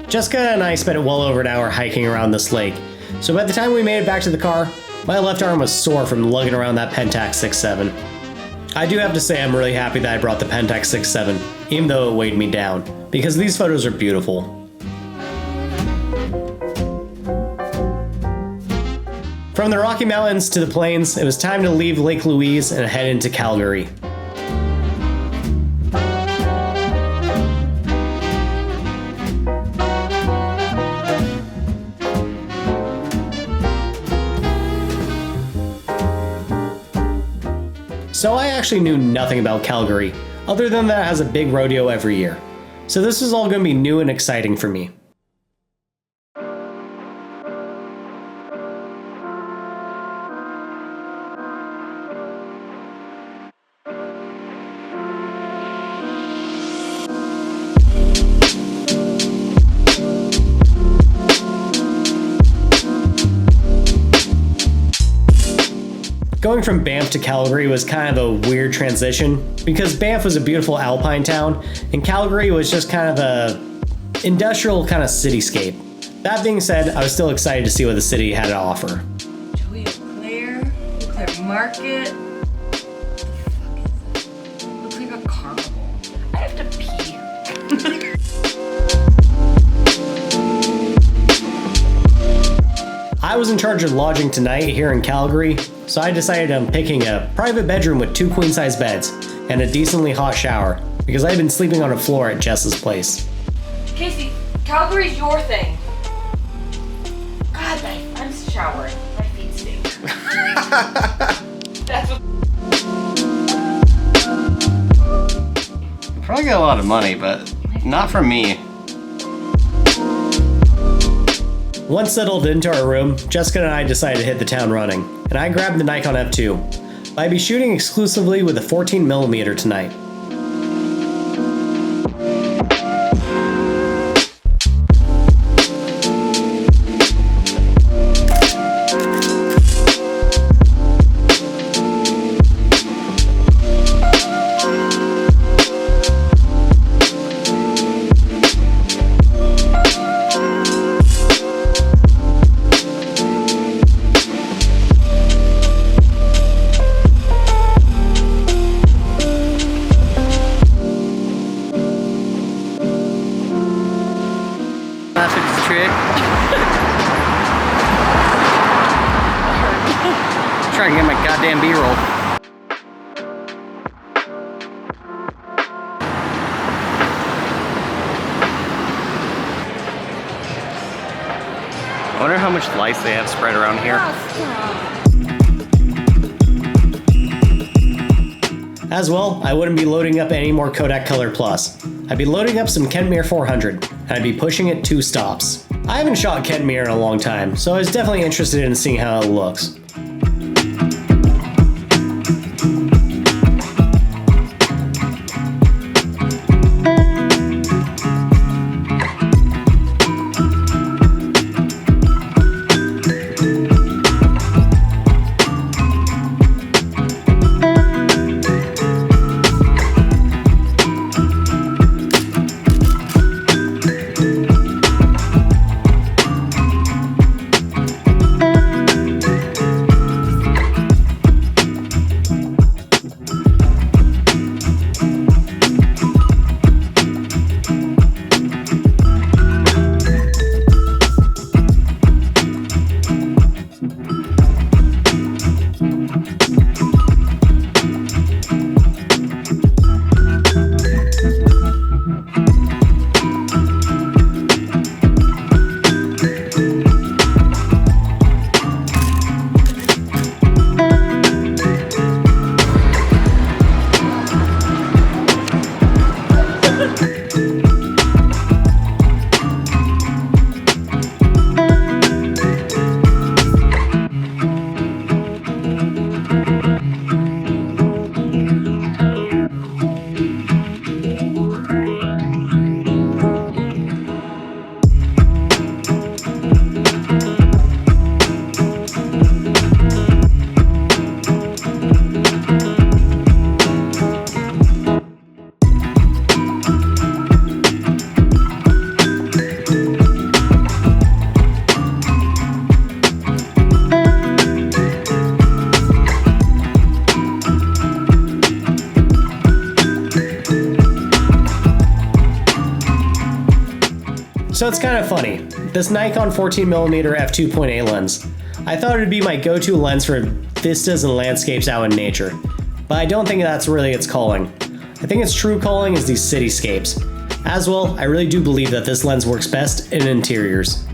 Jessica and I spent well over an hour hiking around this lake, so by the time we made it back to the car, my left arm was sore from lugging around that Pentax 6.7. I do have to say I'm really happy that I brought the Pentax 6.7, even though it weighed me down, because these photos are beautiful. From the Rocky Mountains to the plains, it was time to leave Lake Louise and head into Calgary. So I actually knew nothing about Calgary, other than that it has a big rodeo every year. So this is all going to be new and exciting for me. Going from Banff to Calgary was kind of a weird transition because Banff was a beautiful alpine town and Calgary was just kind of a industrial kind of cityscape. That being said, I was still excited to see what the city had to offer. Julia Claire Market. What the fuck is this? Looks like a carnival. I have to pee. I was in charge of lodging tonight here in Calgary, so I decided on picking a private bedroom with 2 queen-size beds and a decently hot shower because I'd been sleeping on a floor at Jess's place. Casey, Calgary's your thing. God, I'm showering. My feet stink. That's what. Probably got a lot of money, but not from me. Once settled into our room, Jessica and I decided to hit the town running, and I grabbed the Nikon F2. I'd be shooting exclusively with a 14mm tonight. Trying to get my goddamn B-roll. I wonder how much lice they have spread around here. As well, I wouldn't be loading up any more Kodak Color Plus. I'd be loading up some Kentmere 400, and I'd be pushing it 2 stops. I haven't shot Kentmere in a long time, so I was definitely interested in seeing how it looks. So it's kind of funny, this Nikon 14mm f2.8 lens. I thought it would be my go-to lens for vistas and landscapes out in nature, but I don't think that's really its calling. I think its true calling is these cityscapes. As well, I really do believe that this lens works best in interiors.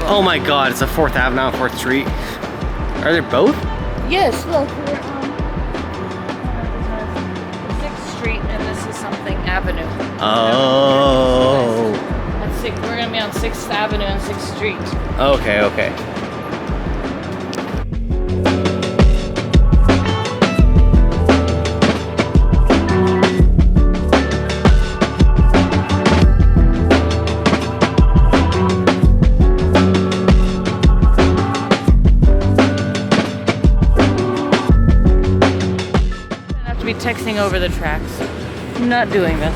Oh my god, it's a 4th Avenue on 4th Street. Are there both? Yes, look, we're on 6th Street and this is something Avenue. Oh. That's sick. We're gonna be on 6th Avenue and 6th Street. Okay, okay. Be texting over the tracks. I'm not doing that.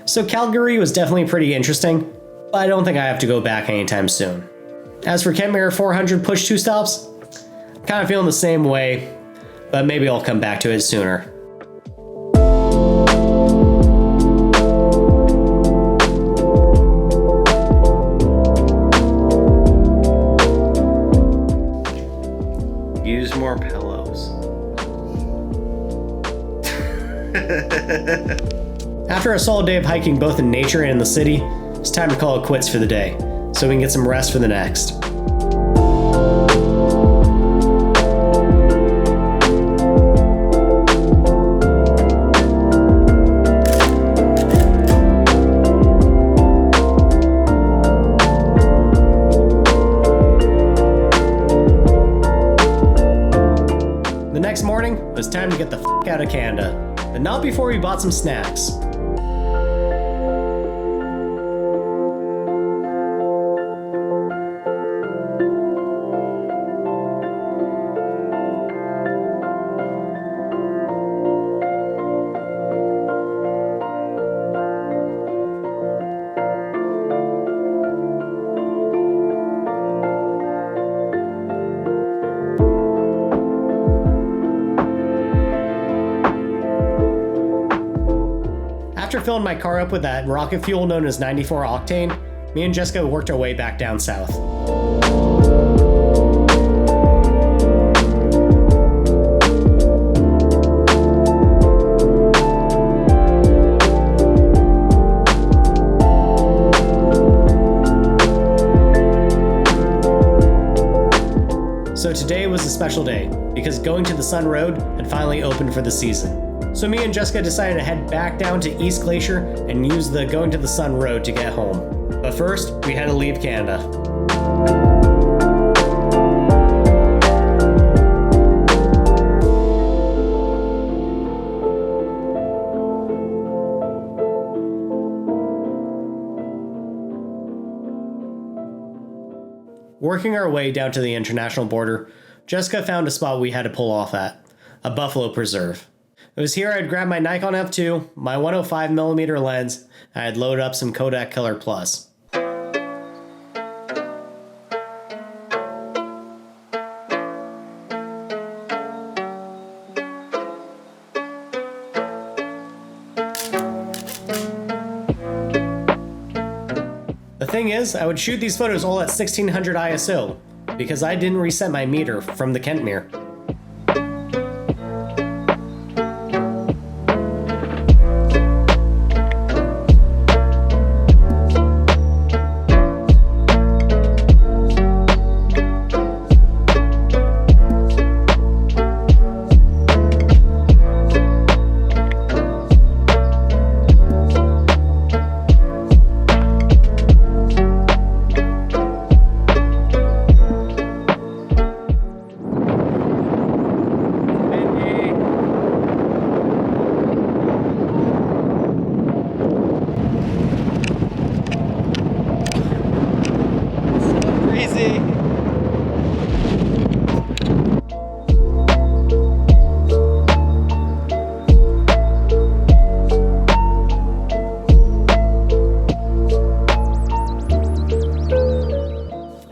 So Calgary was definitely pretty interesting, but I don't think I have to go back anytime soon. As for Kentmere 400 push 2 stops, I'm kind of feeling the same way, but maybe I'll come back to it sooner. Use more pillows. After a solid day of hiking both in nature and in the city, it's time to call it quits for the day, so we can get some rest for the next. The next morning, it was time to get the f*** out of Canada, but not before we bought some snacks. After filling my car up with that rocket fuel known as 94 octane, me and Jessica worked our way back down south. So today was a special day, because Going to the Sun Road had finally opened for the season. So me and Jessica decided to head back down to East Glacier and use the Going to the Sun Road to get home. But first, we had to leave Canada. Working our way down to the international border, Jessica found a spot we had to pull off at, a buffalo preserve. It was here I'd grabbed my Nikon F2, my 105mm lens, and I'd loaded up some Kodak Color Plus. The thing is, I would shoot these photos all at 1600 ISO, because I didn't reset my meter from the Kentmere.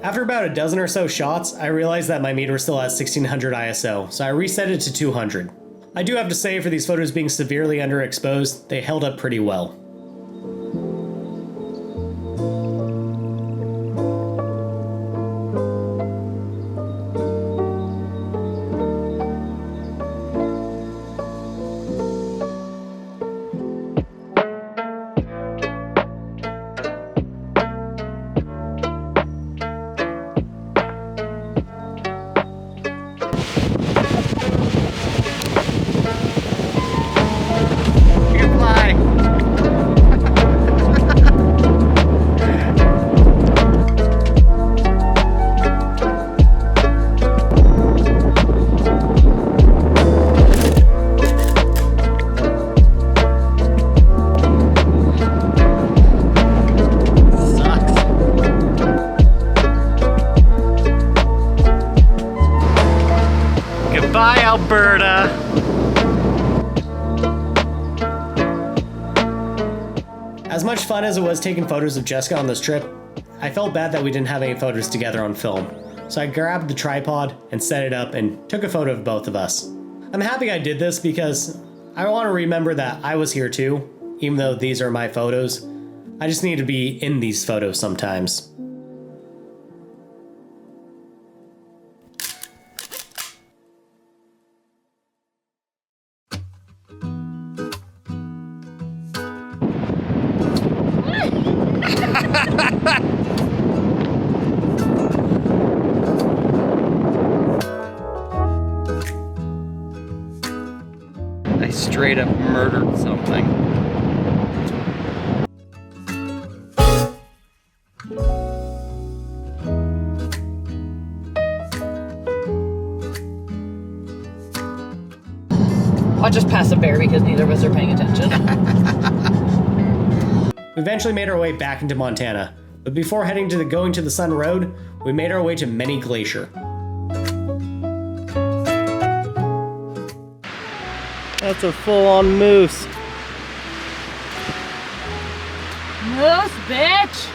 After about a dozen or so shots, I realized that my meter was still at 1600 ISO, so I reset it to 200. I do have to say, for these photos being severely underexposed, they held up pretty well. Goodbye, Alberta. As much fun as it was taking photos of Jessica on this trip, I felt bad that we didn't have any photos together on film, so I grabbed the tripod and set it up and took a photo of both of us. I'm happy I did this because I want to remember that I was here too, even though these are my photos. I just need to be in these photos sometimes. I straight up murdered something. I'll just pass a bear because neither of us are paying attention. We eventually made our way back into Montana, but before heading to the Going to the Sun Road, we made our way to Many Glacier. That's a full-on moose. Moose, bitch!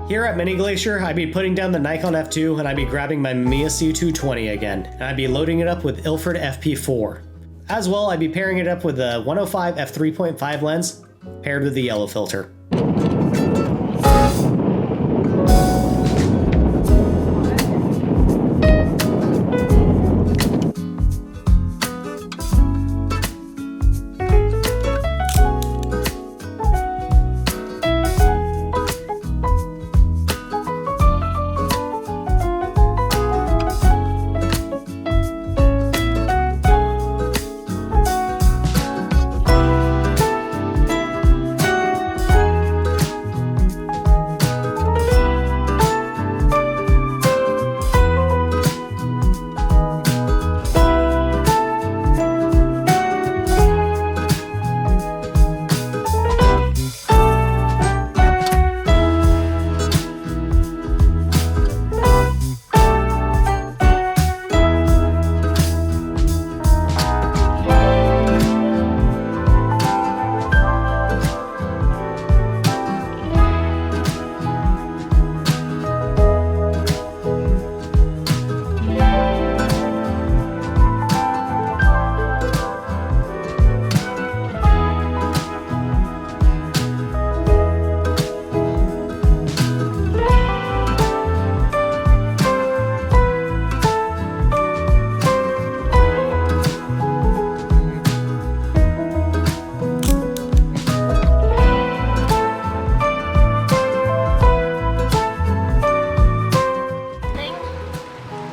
Here at Many Glacier, I'd be putting down the Nikon F2 and I'd be grabbing my Mamiya C220 again, and I'd be loading it up with Ilford FP4. As well, I'd be pairing it up with the 105 f3.5 lens, paired with the yellow filter.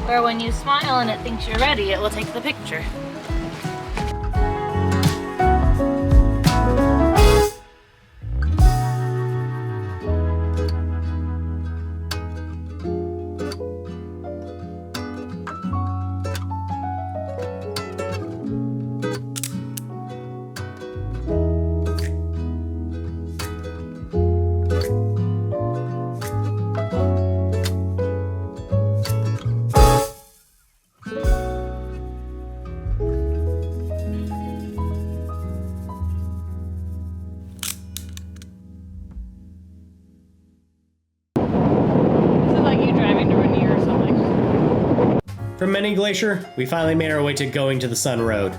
Where when you smile and it thinks you're ready, it will take the picture. From Many Glacier, we finally made our way to Going to the Sun Road.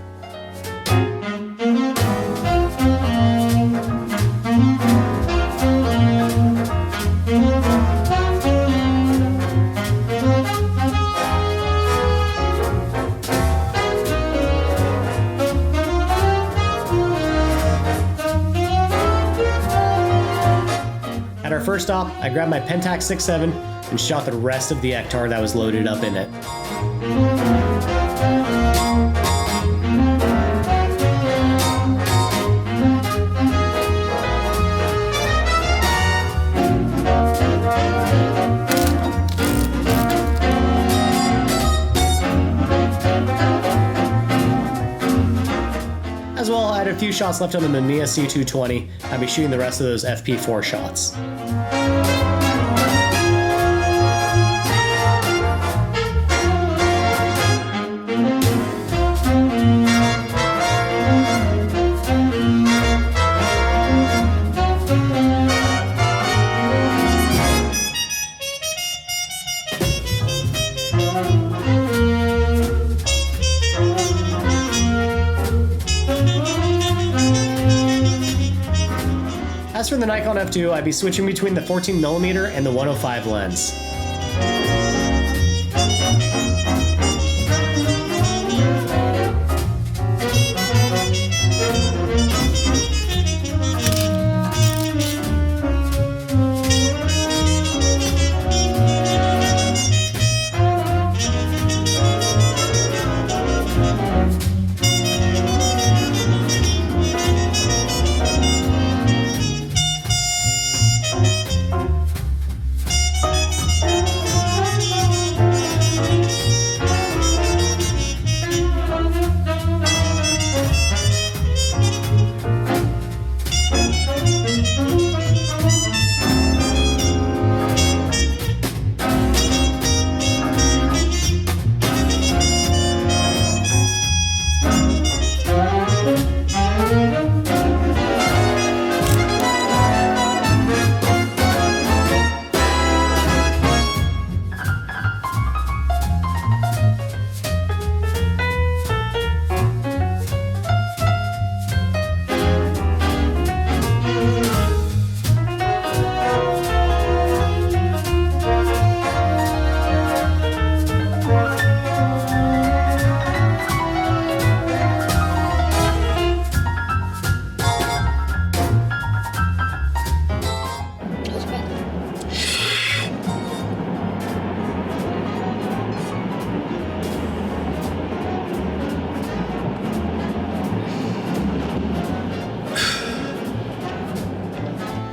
At our first stop, I grabbed my Pentax 6.7 and shot the rest of the Ektar that was loaded up in it. As well, I had a few shots left on the Mamiya C220. I'll be shooting the rest of those FP4 shots. As for the Nikon F2, I'd be switching between the 14mm and the 105 lens.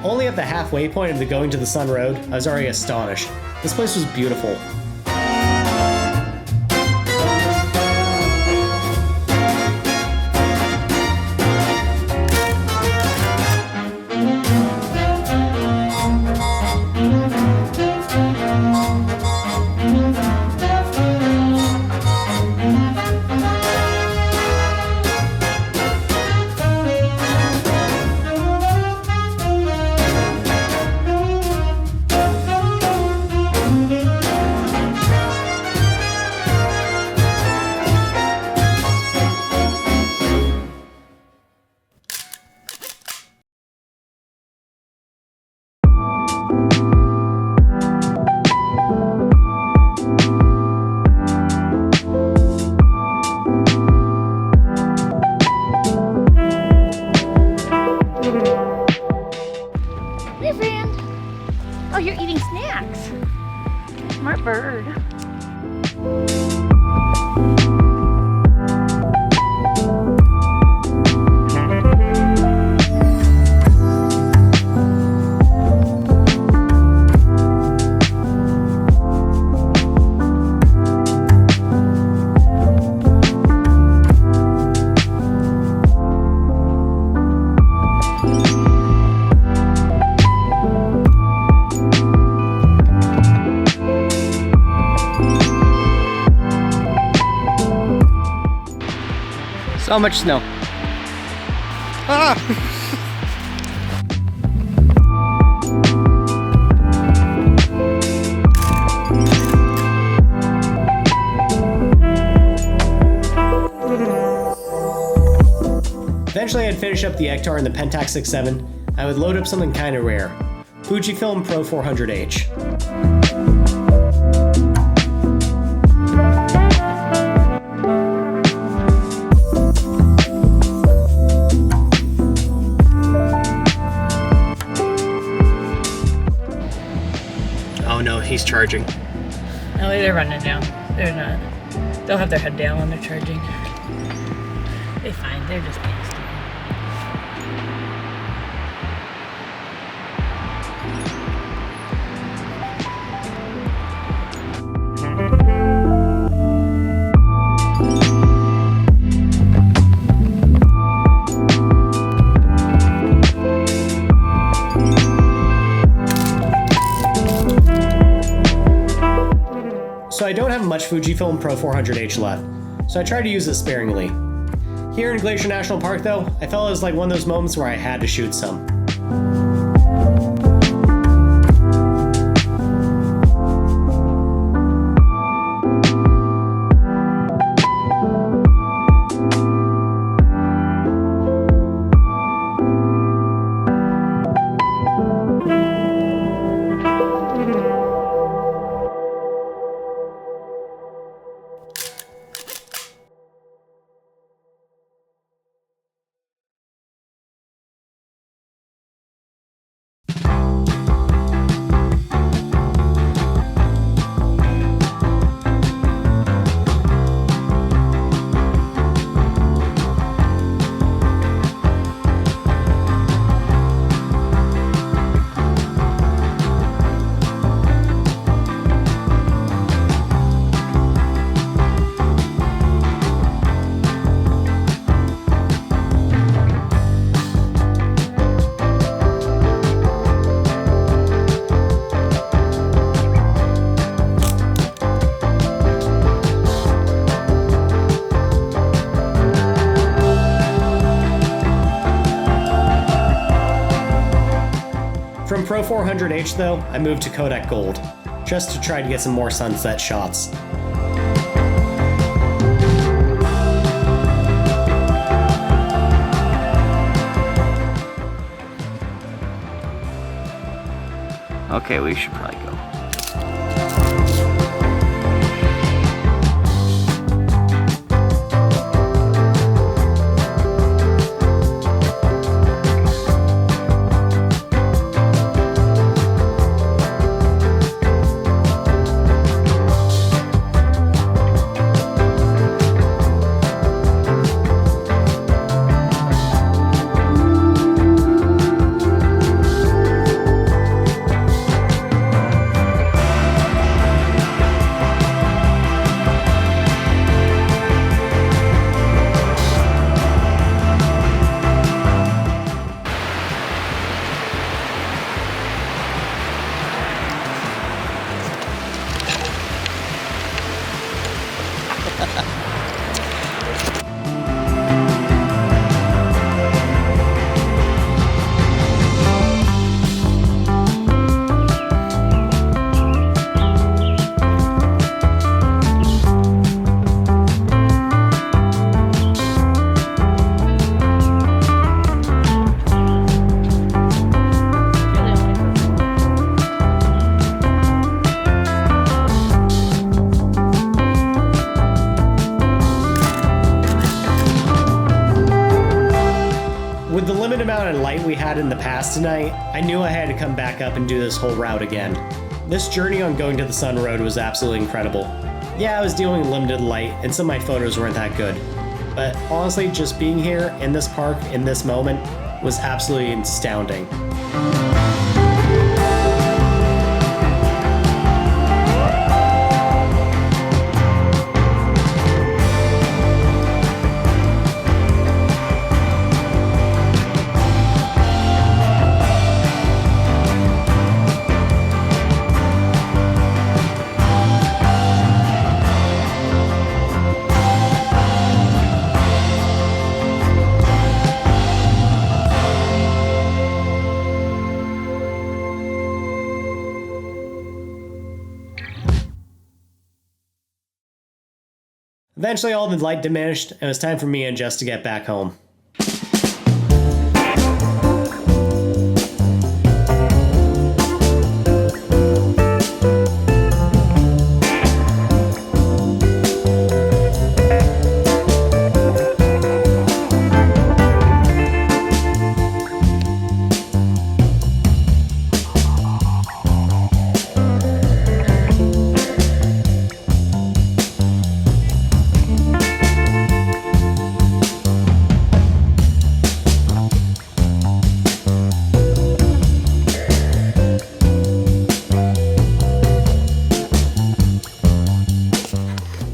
Only at the halfway point of the Going to the Sun Road, I was already astonished. This place was beautiful. Hey, friend. Oh, you're eating snacks. Smart bird. So much snow. Ah! Eventually I'd finish up the Ektar and the Pentax 6.7. I would load up something kinda rare. Fujifilm Pro 400H. Oh no, he's charging. No, they're running down. They're not. They'll have their head down when they're charging. They're fine. They're just nasty. So I don't have much Fujifilm Pro 400H left, so I try to use it sparingly. Here in Glacier National Park though, I felt it was like one of those moments where I had to shoot some. 400H though, I moved to Kodak Gold, just to try to get some more sunset shots. Okay, we should probably go. With the limited amount of light we had in the past tonight, I knew I had to come back up and do this whole route again. This journey on Going to the Sun Road was absolutely incredible. Yeah, I was dealing with limited light and some of my photos weren't that good. But honestly, just being here in this park in this moment was absolutely astounding. Eventually all the light diminished and it was time for me and Jess to get back home.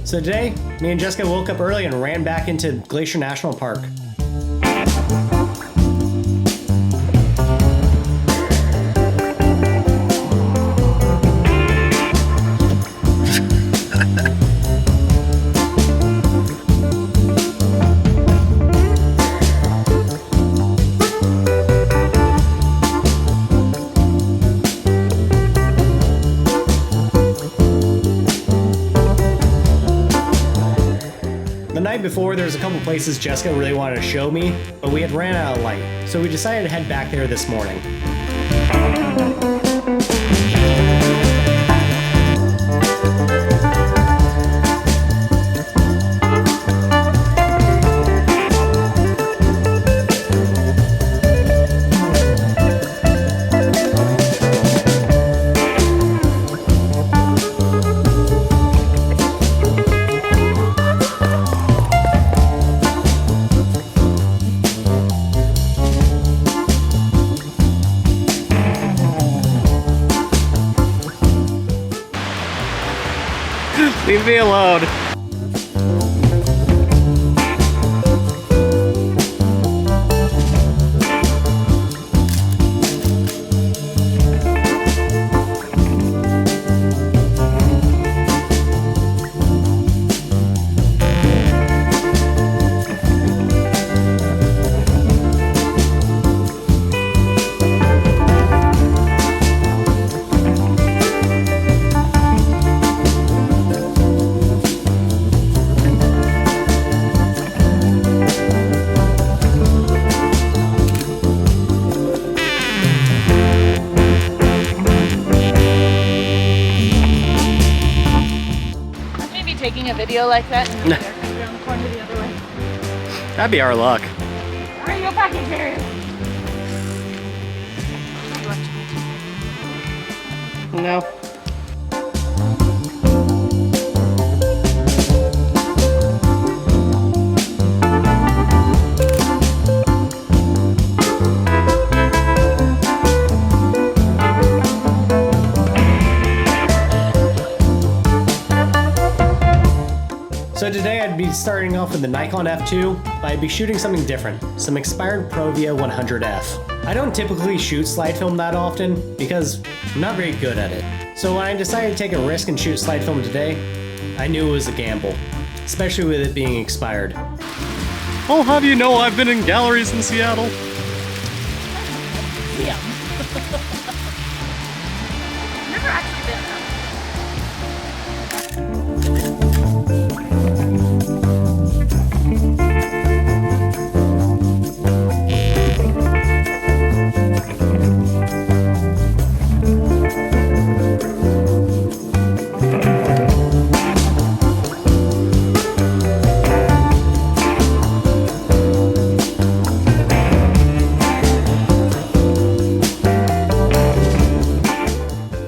So today, me and Jessica woke up early and ran back into Glacier National Park. The night before, there was a couple places Jessica really wanted to show me, but we had ran out of light, so we decided to head back there this morning. Leave me alone. taking a video like that and the car comes around the corner the other way. That'd be our luck. Where are your package carriers? No. So today I'd be starting off with the Nikon F2, but I'd be shooting something different, some expired Provia 100F. I don't typically shoot slide film that often because I'm not very good at it. So when I decided to take a risk and shoot slide film today, I knew it was a gamble, especially with it being expired. I'll have you know I've been in galleries in Seattle. Yeah. Never actually been there.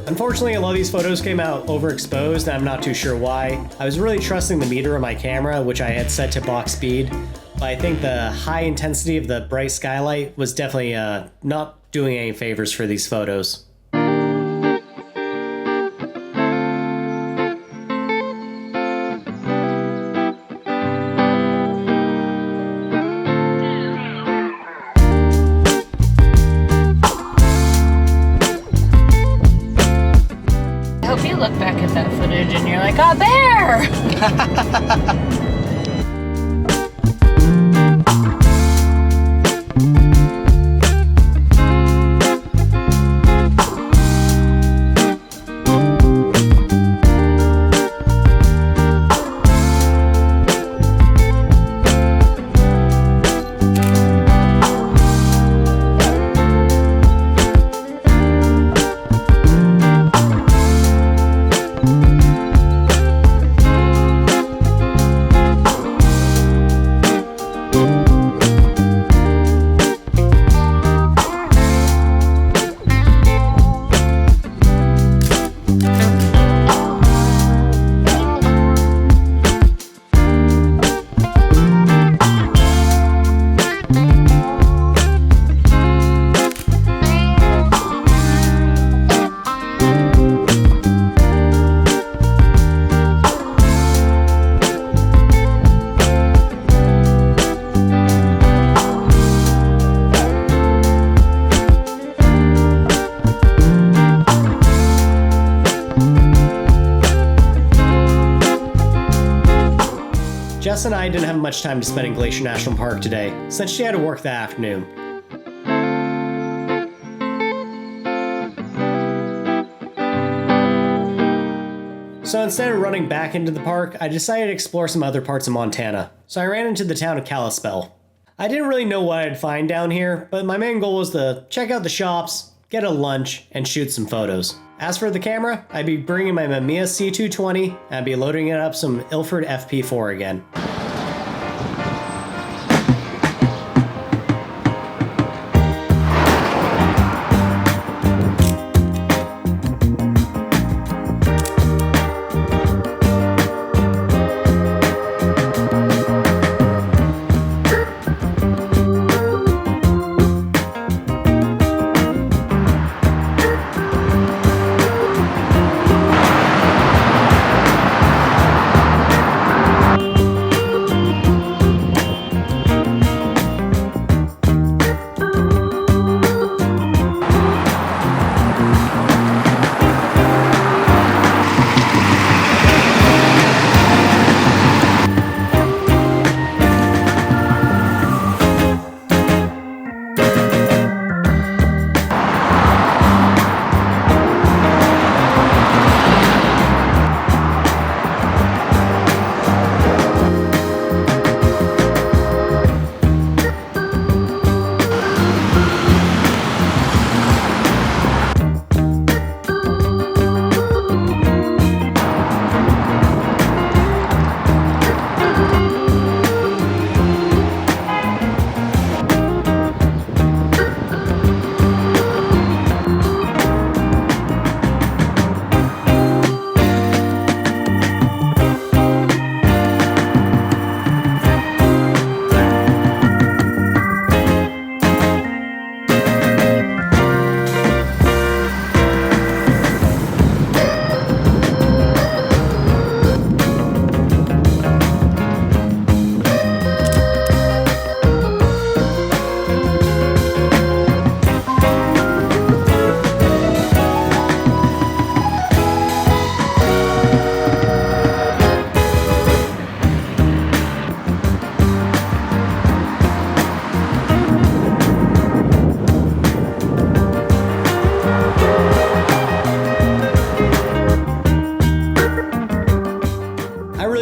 Unfortunately, a lot of these photos came out overexposed, and I'm not too sure why. I was really trusting the meter of my camera, which I had set to box speed, but I think the high intensity of the bright skylight was definitely not doing any favors for these photos. I hope you look back at that footage and you're like, oh, there! Jess and I didn't have much time to spend in Glacier National Park today, since she had to work that afternoon. So instead of running back into the park, I decided to explore some other parts of Montana. So I ran into the town of Kalispell. I didn't really know what I'd find down here, but my main goal was to check out the shops, get a lunch, and shoot some photos. As for the camera, I'd be bringing my Mamiya C220, and I'd be loading it up some Ilford FP4 again.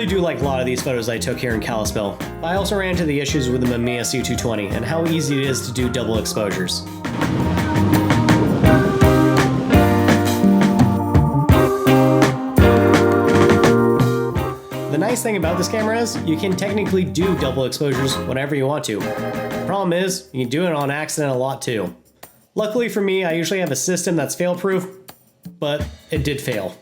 really do like a lot of these photos I took here in Kalispell, but I also ran into the issues with the Mamiya C220 and how easy it is to do double exposures. The nice thing about this camera is you can technically do double exposures whenever you want to. The problem is you can do it on accident a lot too. Luckily for me, I usually have a system that's fail-proof, but it did fail.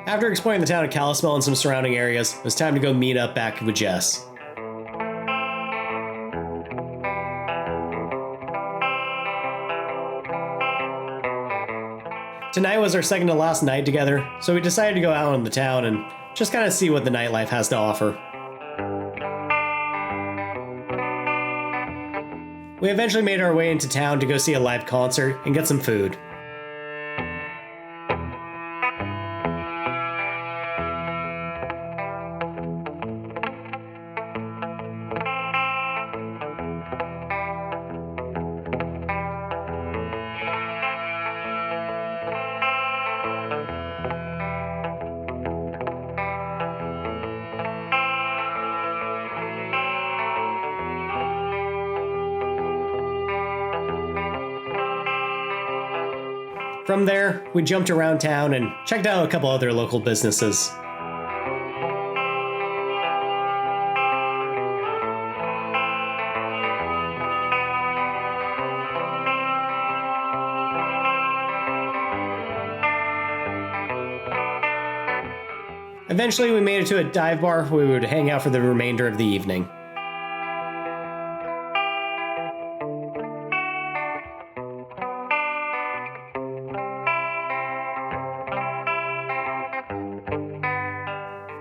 After exploring the town of Kalispell and some surrounding areas, it was time to go meet up back with Jess. Tonight was our second to last night together, so we decided to go out in the town and just kind of see what the nightlife has to offer. We eventually made our way into town to go see a live concert and get some food. From there, we jumped around town and checked out a couple other local businesses. Eventually, we made it to a dive bar where we would hang out for the remainder of the evening.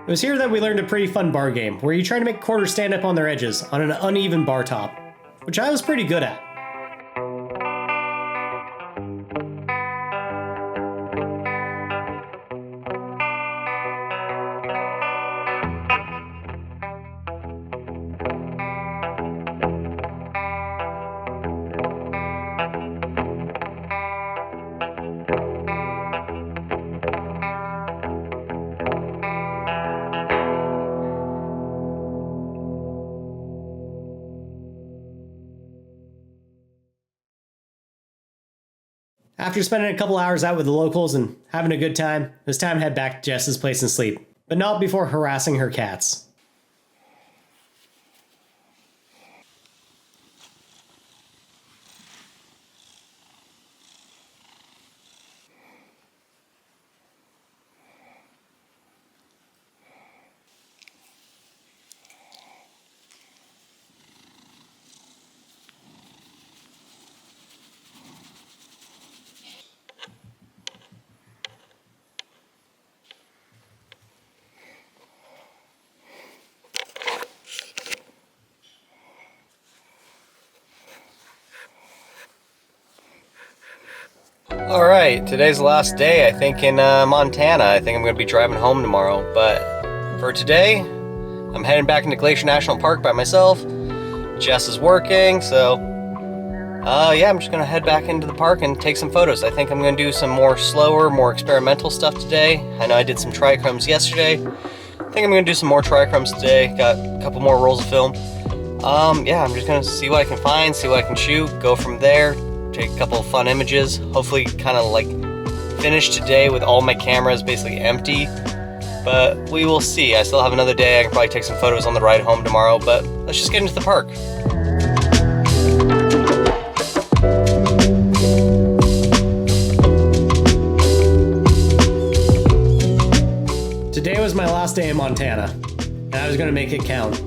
It was here that we learned a pretty fun bar game, where you try to make quarters stand up on their edges on an uneven bar top, which I was pretty good at. After spending a couple hours out with the locals and having a good time, it was time to head back to Jess's place and sleep, but not before harassing her cats. Alright, today's the last day, I think, in Montana. I think I'm going to be driving home tomorrow. But for today, I'm heading back into Glacier National Park by myself. Jess is working, so yeah, I'm just going to head back into the park and take some photos. I think I'm going to do some more slower, more experimental stuff today. I know I did some trichromes yesterday. I think I'm going to do some more trichromes today. Got a couple more rolls of film. Yeah, I'm just going to see what I can find, see what I can shoot, go from there. Take a couple of fun images, hopefully kind of like finish today with all my cameras basically empty. but we will see. I still have another day. I can probably take some photos on the ride home tomorrow, but let's just get into the park. Today was my last day in Montana, and I was going to make it count.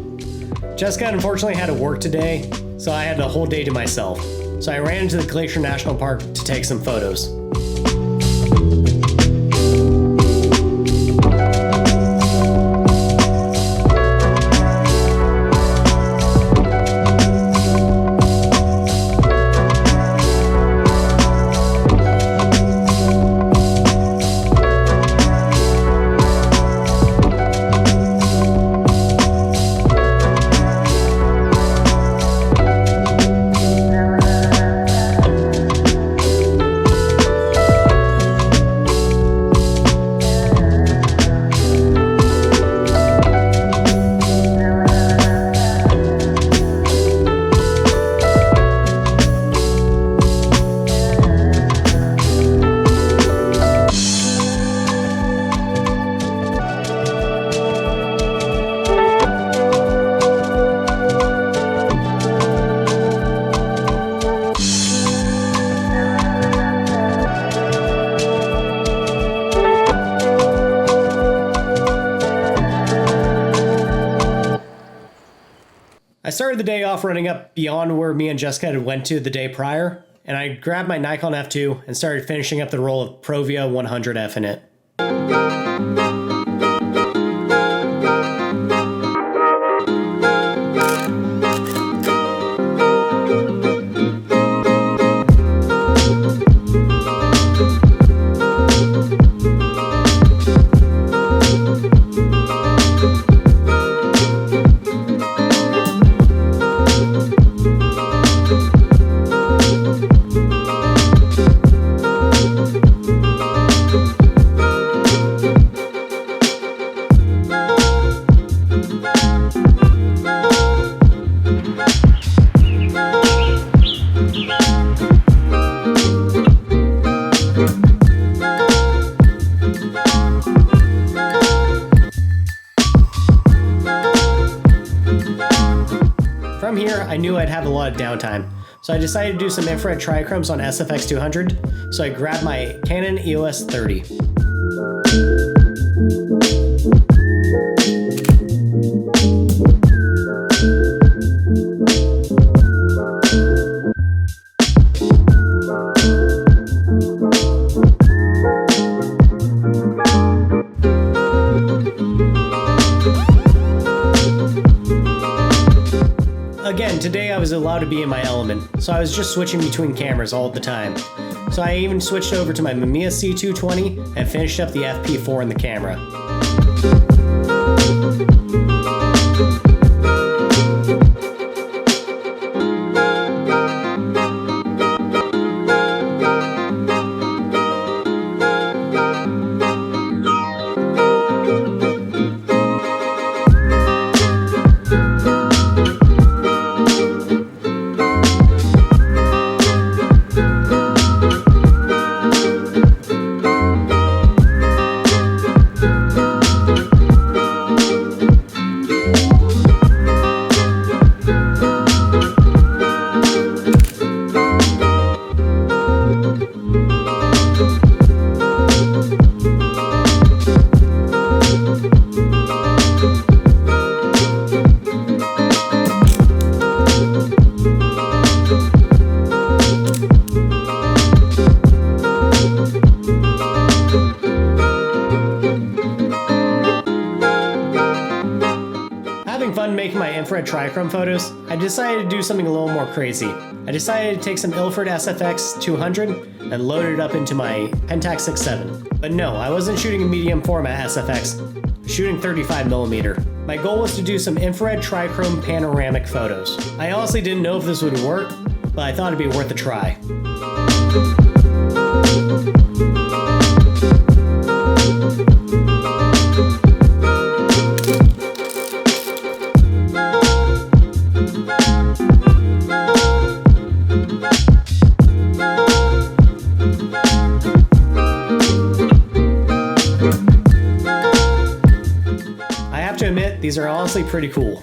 Jessica unfortunately had to work today, so I had the whole day to myself. So I ran into the Glacier National Park to take some photos. I started the day off running up beyond where me and Jessica had went to the day prior, and I grabbed my Nikon F2 and started finishing up the roll of Provia 100F in it. From here, I knew I'd have a lot of downtime, so I decided to do some infrared trichromes on SFX 200, so I grabbed my Canon EOS 30. Again, today I was allowed to be in my element, so I was just switching between cameras all the time. So I even switched over to my Mamiya C220 and finished up the FP4 in the camera. Making my infrared trichrome photos, I decided to do something a little more crazy. I decided to take some Ilford SFX 200 and load it up into my Pentax 6.7. But no, I wasn't shooting a medium format SFX, shooting 35mm. My goal was to do some infrared trichrome panoramic photos. I honestly didn't know if this would work, but I thought it'd be worth a try. honestly pretty cool.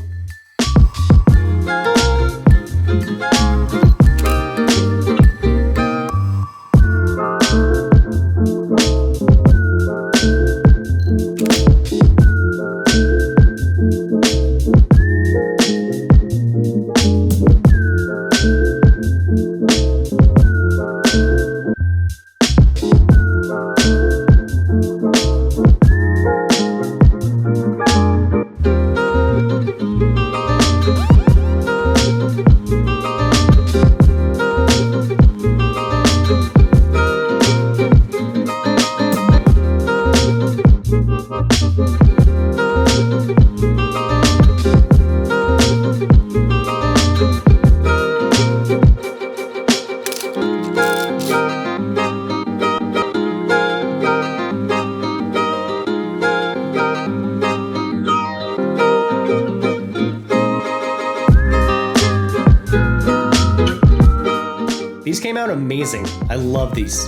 These came out amazing. I love these.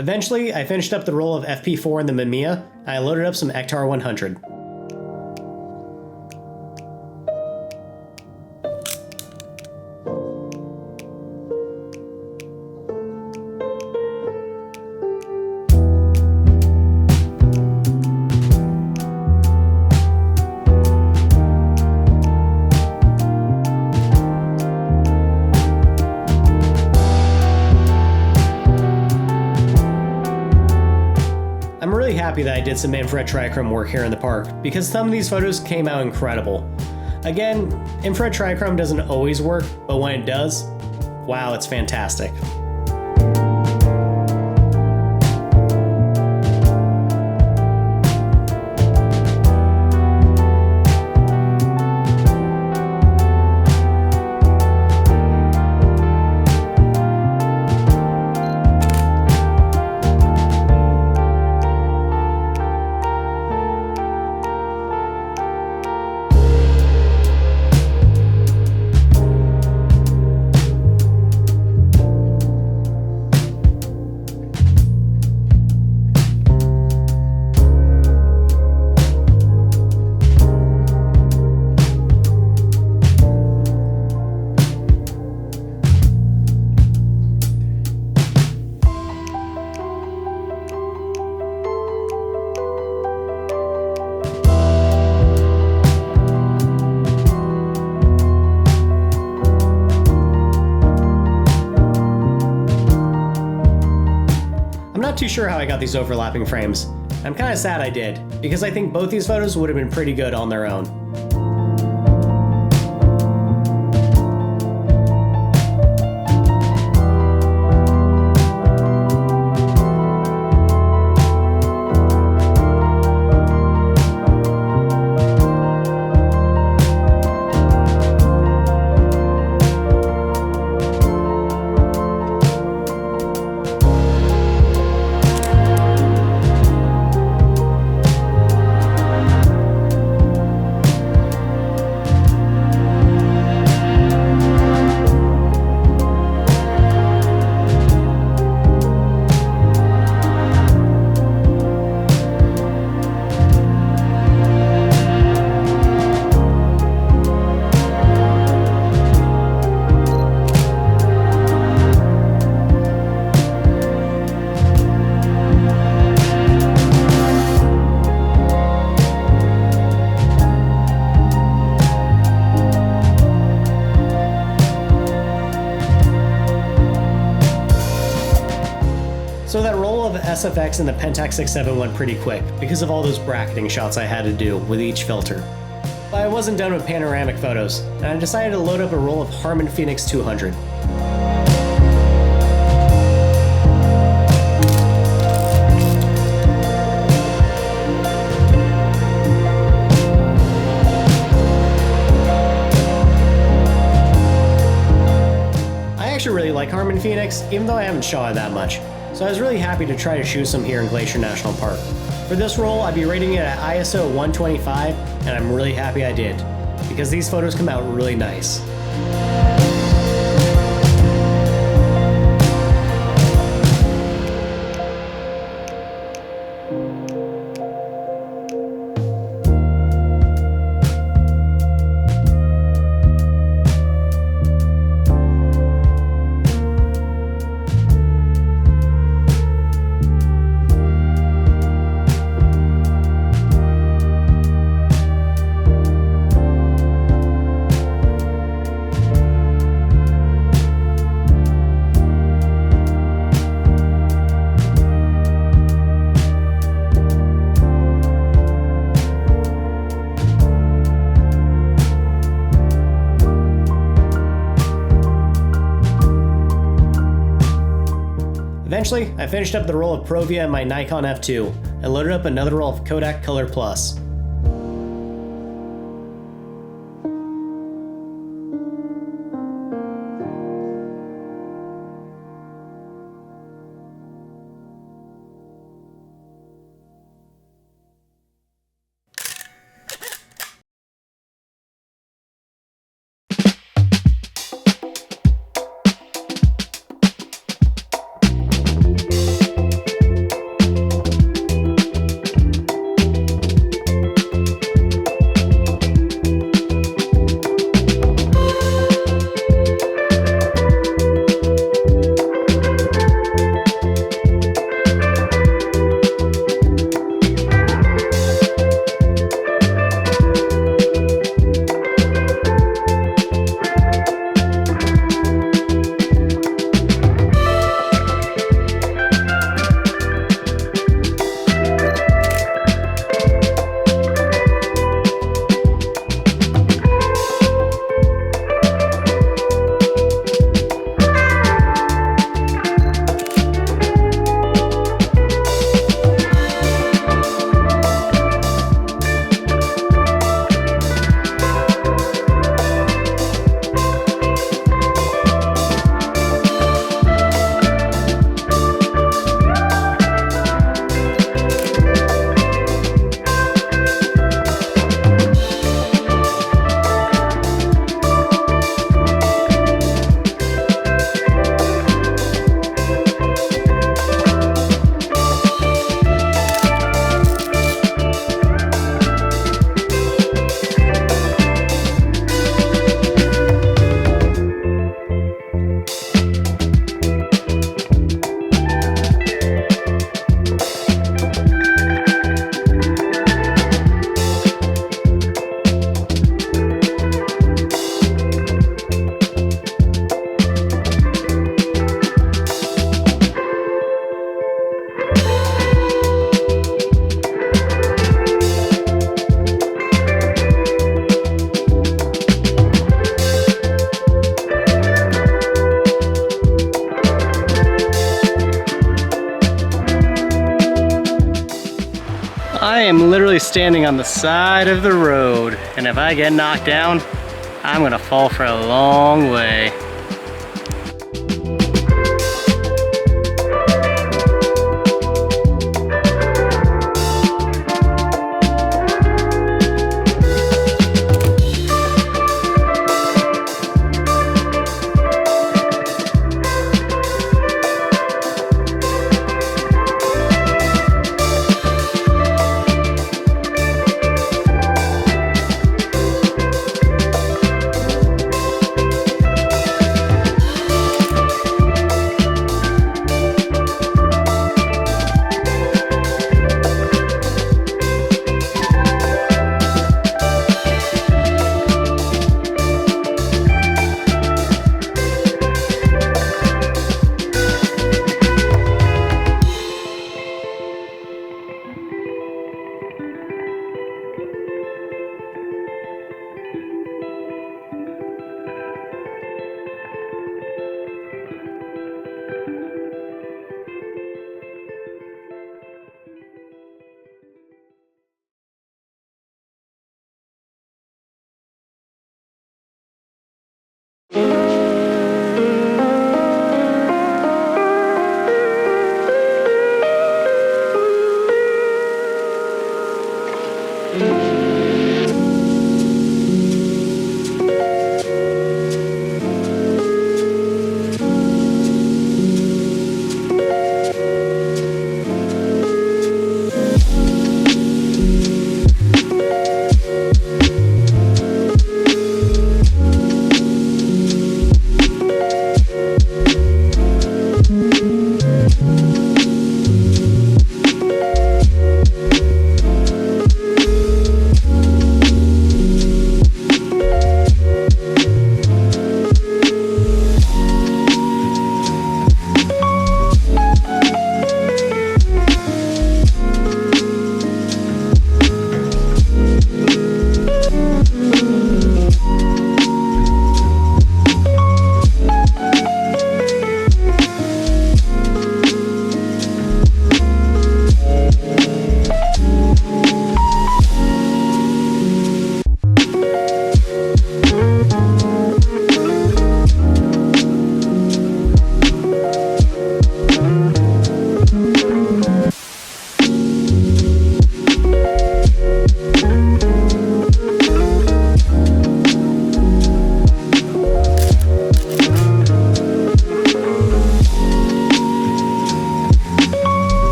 Eventually, I finished up the roll of FP4 in the Mamiya, and I loaded up some Ektar 100. I'm really happy that I did some infrared trichrome work here in the park, because some of these photos came out incredible. Again, infrared trichrome doesn't always work, but when it does, wow, it's fantastic. I'm not too sure how I got these overlapping frames. I'm kind of sad I did, because I think both these photos would have been pretty good on their own. SFX and the Pentax 6.7 went pretty quick because of all those bracketing shots I had to do with each filter. But I wasn't done with panoramic photos, and I decided to load up a roll of Harman Phoenix 200. I actually really like Harman Phoenix, even though I haven't shot it that much, so I was really happy to try to shoot some here in Glacier National Park. For this roll, I'd be rating it at ISO 125, and I'm really happy I did, because these photos come out really nice. Eventually, I finished up the roll of Provia and my Nikon F2, and loaded up another roll of Kodak Color Plus. I am literally standing on the side of the road, and if I get knocked down, I'm gonna fall for a long way.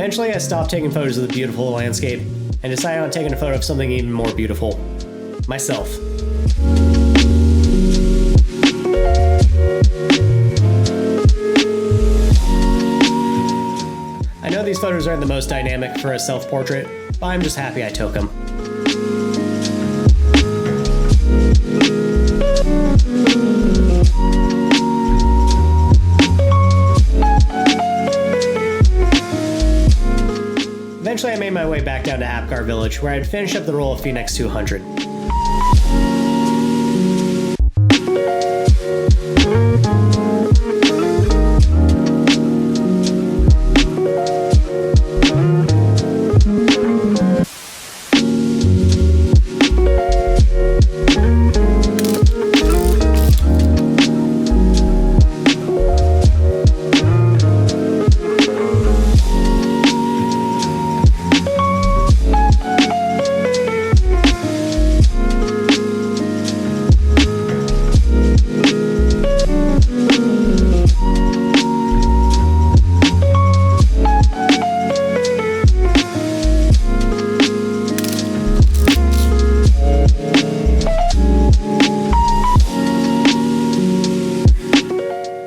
Eventually I stopped taking photos of the beautiful landscape and decided on taking a photo of something even more beautiful. Myself. I know these photos aren't the most dynamic for a self-portrait, but I'm just happy I took them. Eventually I made my way back down to Apgar Village, where I'd finish up the roll of Phoenix 200.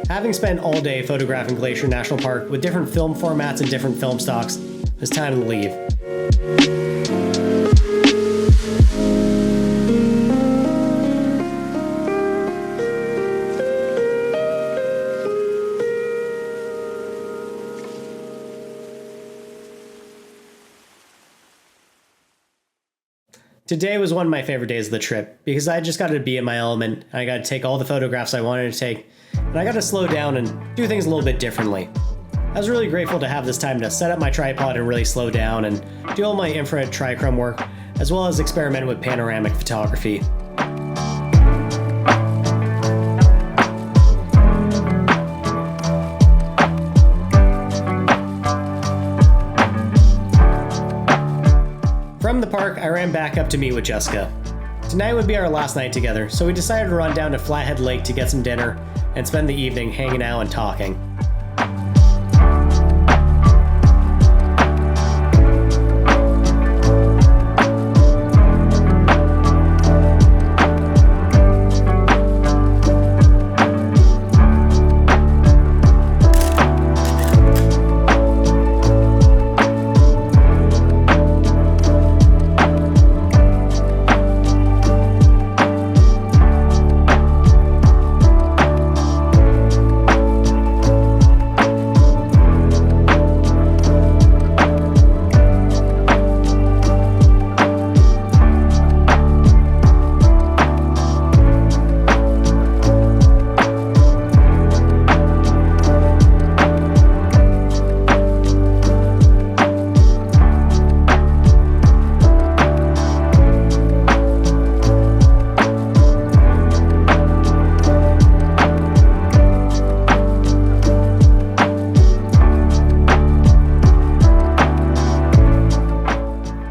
Having spent all day photographing Glacier National Park with different film formats and different film stocks, it's time to leave. Today was one of my favorite days of the trip because I just got to be in my element and I got to take all the photographs I wanted to take, and I got to slow down and do things a little bit differently. I was really grateful to have this time to set up my tripod and really slow down and do all my infrared trichrome work, as well as experiment with panoramic photography. From the park, I ran back up to meet with Jessica. Tonight would be our last night together, so we decided to run down to Flathead Lake to get some dinner and spend the evening hanging out and talking.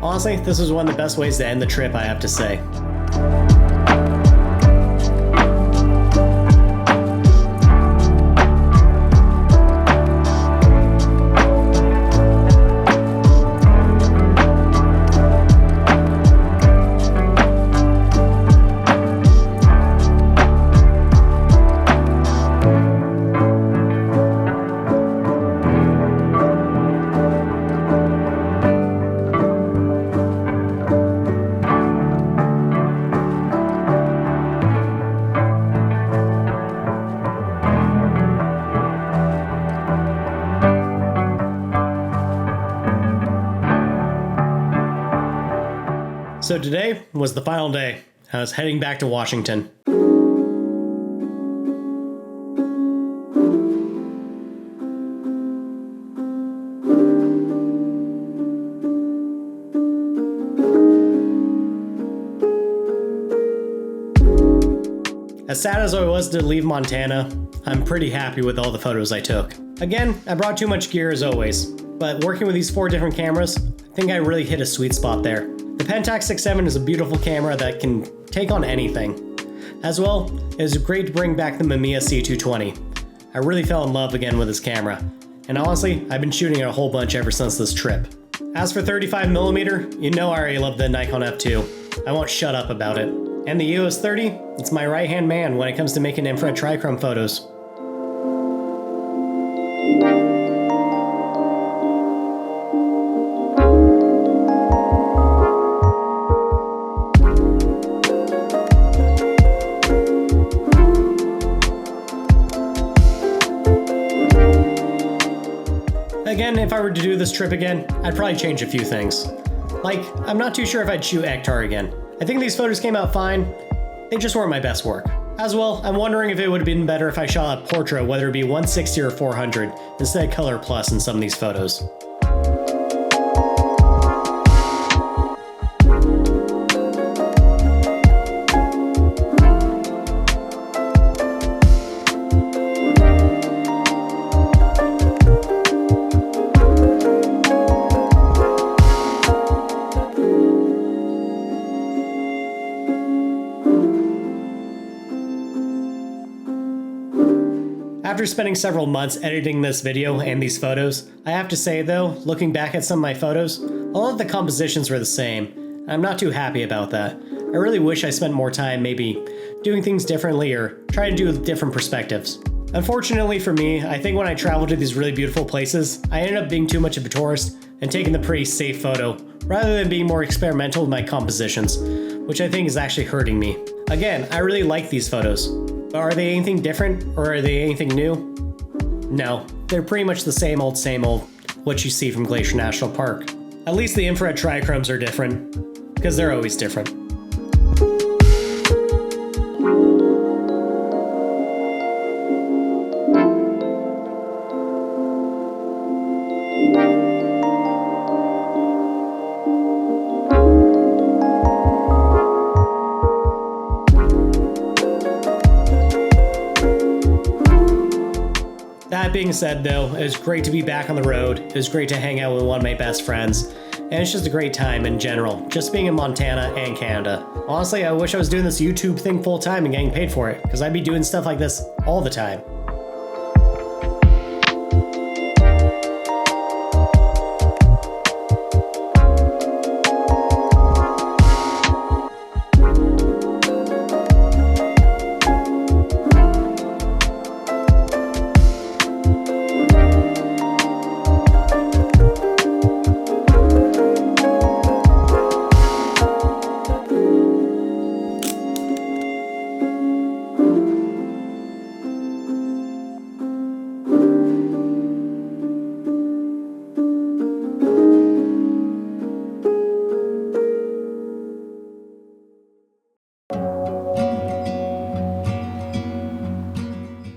Honestly, this was one of the best ways to end the trip, I have to say. So today was the final day. I was heading back to Washington. As sad as I was to leave Montana, I'm pretty happy with all the photos I took. Again, I brought too much gear as always, but working with these 4 different cameras, I think I really hit a sweet spot there. The Pentax 6.7 is a beautiful camera that can take on anything. As well, it was great to bring back the Mamiya C220. I really fell in love again with this camera. And honestly, I've been shooting it a whole bunch ever since this trip. As for 35mm, you know I already love the Nikon F2. I won't shut up about it. And the EOS 30, it's my right-hand man when it comes to making infrared trichrome photos. Again, if I were to do this trip again, I'd probably change a few things. Like, I'm not too sure if I'd shoot Ektar again. I think these photos came out fine, they just weren't my best work. As well, I'm wondering if it would have been better if I shot a portrait, whether it be 160 or 400, instead of color plus in some of these photos. After spending several months editing this video and these photos, I have to say though, looking back at some of my photos, a lot of the compositions were the same, and I'm not too happy about that. I really wish I spent more time maybe doing things differently or try to do different perspectives. Unfortunately for me, I think when I travel to these really beautiful places, I ended up being too much of a tourist and taking the pretty safe photo, rather than being more experimental with my compositions, which I think is actually hurting me. Again, I really like these photos. But are they anything different, or are they anything new? No, they're pretty much the same old, what you see from Glacier National Park. At least the infrared trichromes are different, because they're always different. That being said though, it was great to be back on the road, it was great to hang out with one of my best friends, and it's just a great time in general, just being in Montana and Canada. Honestly, I wish I was doing this YouTube thing full time and getting paid for it, because I'd be doing stuff like this all the time.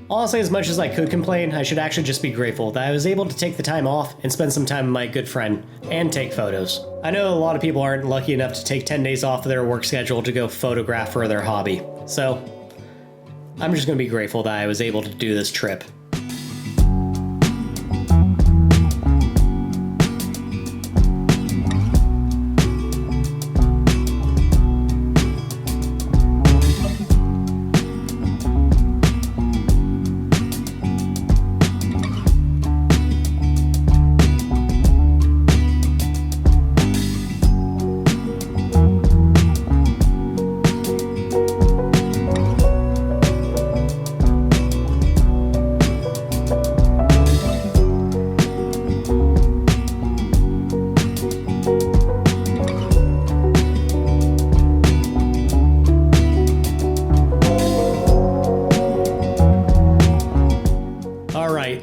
Honestly, as much as I could complain, I should actually just be grateful that I was able to take the time off and spend some time with my good friend and take photos. I know a lot of people aren't lucky enough to take 10 days off of their work schedule to go photograph for their hobby, so I'm just going to be grateful that I was able to do this trip.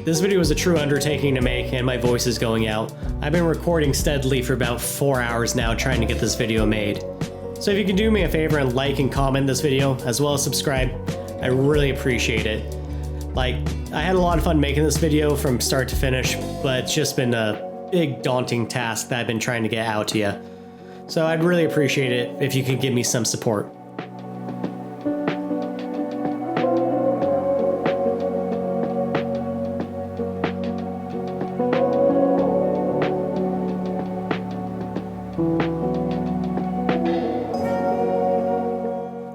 This video was a true undertaking to make, and my voice is going out. I've been recording steadily for about 4 hours now trying to get this video made. So if you could do me a favor and like and comment this video, as well as subscribe, I really appreciate it. Like, I had a lot of fun making this video from start to finish, but it's just been a big daunting task that I've been trying to get out to you. So I'd really appreciate it if you could give me some support.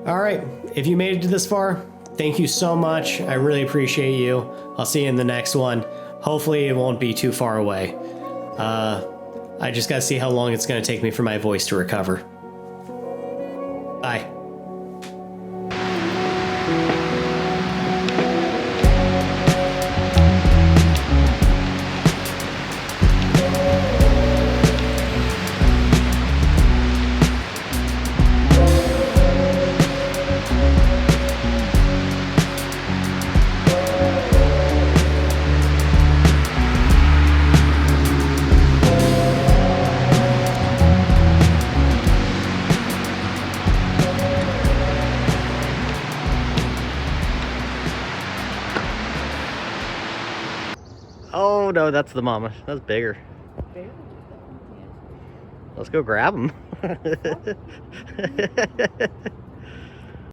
Alright, if you made it to this far, thank you so much. I really appreciate you. I'll see you in the next one. Hopefully it won't be too far away. I just gotta see how long it's gonna take me for my voice to recover. Bye. Oh no, that's the mama. That's bigger. Let's go grab him.